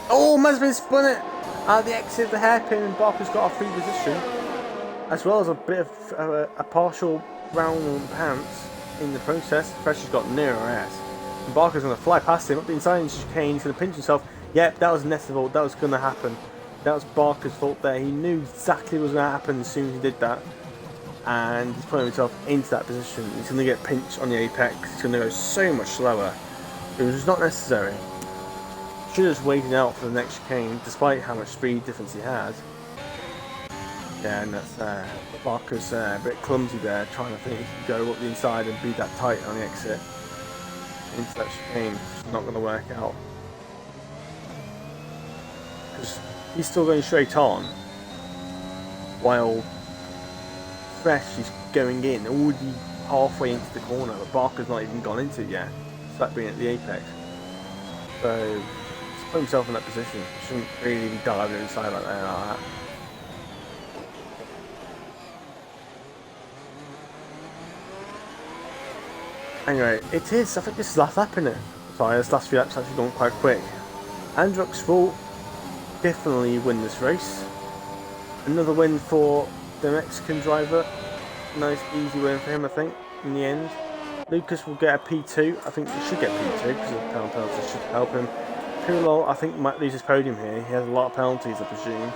Oh, Mazepin spun it! At the exit of the hairpin, and Barker's got a free position, as well as a bit of a partial round on pants in the process. Fresh has got near her ass. And Barker's going to fly past him up the inside into chicane. He's going to pinch himself. Yep, that was inevitable. That was going to happen. That was Barker's fault there. He knew exactly what was going to happen as soon as he did that. And he's putting himself into that position. He's going to get pinched on the apex. He's going to go so much slower. It was not necessary. Should have just waited out for the next chicane, despite how much speed difference he had. Yeah, and that's Barker's a bit clumsy there, trying to think he can go up the inside and be that tight on the exit into that chicane. It's not going to work out. Because he's still going straight on, while Fresh is going in, already halfway into the corner, but Barker's not even gone into it yet, despite being at the apex. So, he's put himself in that position. He shouldn't really be diving inside like that. Anyway, it is. I think this is last lap, isn't it? Sorry, this last few laps actually gone quite quick. Androx will definitely win this race. Another win for the Mexican driver. Nice, easy win for him, I think, in the end. Lucas will get a P2. I think he should get P2 because the penalty should help him. Pirlo, I think, might lose his podium here. He has a lot of penalties, I presume.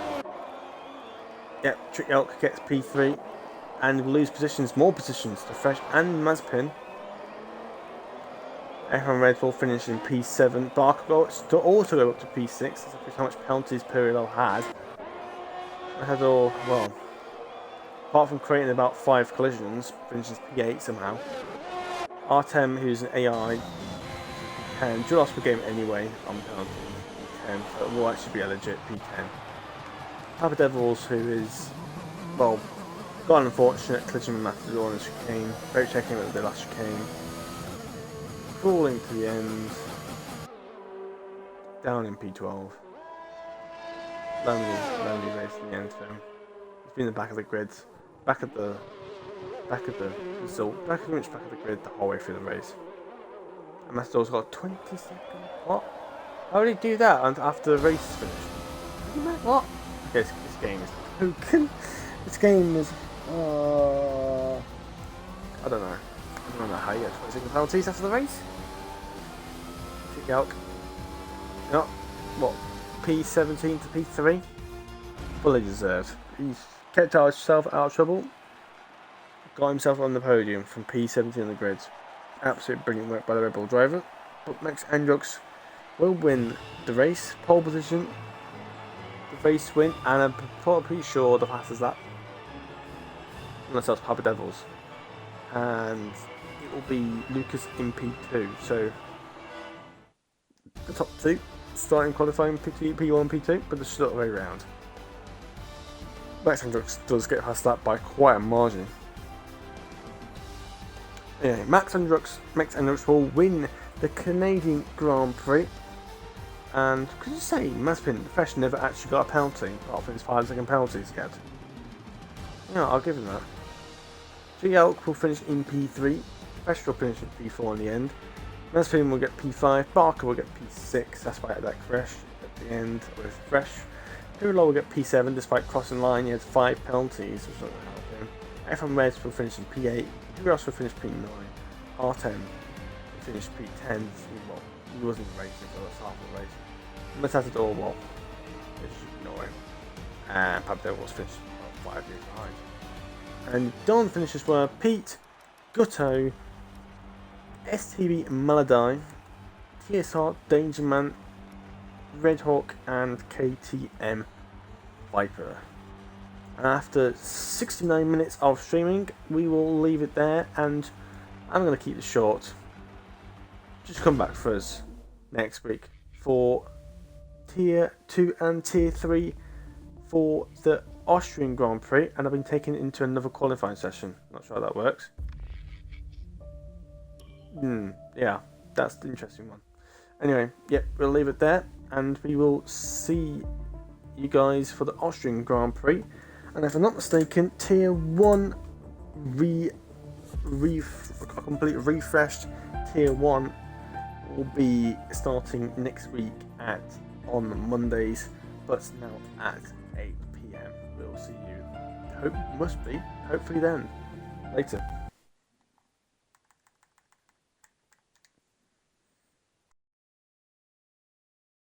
Yep, Trick Elk gets P3. And will lose positions, more positions to Fresh and Mazepin. F1 Red Bull finished in P7. Barker got to also go up to P6. That's how much penalties Pirlo had. It had all, well, apart from creating about 5 collisions, finishes P8 somehow. Artem, who's an AI, and lost the game anyway on penalty P10, so it will actually be a legit P10. Papa Devils, who is, well, got an unfortunate collision with Matador in the chicane. Very checking with the last chicane. Crawling to the end. Down in P12. Lonely race in the end for him. He's been in the back of the grid. Back of the result. Pretty much back of the grid the whole way through the race. And Matador's got 20 seconds. What? How did he do that after the race is finished? What? Okay, this game is broken. This game is I don't know. I don't know how you get 20 second penalties after the race. Kick out. Not what? P17 to P3? Fully deserved. He's kept himself out of trouble. Got himself on the podium from P17 on the grid. Absolute brilliant work by the Red Bull driver. But Max Androx will win the race. Pole position. The race win. And I'm pretty sure the fastest lap. Unless that's Papa Devils. And it will be Lucas in P2. So the top 2 starting qualifying P1 and P2, but it's the other way around. Max Androx does get past that by quite a margin. Anyway, Max Androx will win the Canadian Grand Prix. And could you say Mazepin Fresh never actually got a penalty apart from his 5-second penalties he had? Yeah, I'll give him that. G Elk will finish in P3. Fresh will finish in P4 in the end. Mazepin will get P5. Barker will get P6. That's why I had that crash at the end with Fresh. Pirlo will get P7 despite crossing line. He had 5 penalties, which doesn't help him. F1 Reds will finish in P8. Who else will finish P9? R10 will finish P10. Well, he wasn't racing for the start of the race. Matador, well, you should know him. And Pablo was finished 5 years behind. And Don finishes were Pete, Gutto, STB Maladai, TSR Dangerman, Redhawk, and KTM Viper. And after 69 minutes of streaming, we will leave it there, and I'm going to keep it short. Just come back for us next week for Tier 2 and Tier 3 for the Austrian Grand Prix, and I've been taken into another qualifying session. Not sure how that works. Yeah, that's the interesting one. Anyway, yep, we'll leave it there, and we will see you guys for the Austrian Grand Prix. And if I'm not mistaken, Tier 1 complete refreshed Tier 1 will be starting next week on Mondays but now at 8 PM. We'll see you. Hopefully then. Later.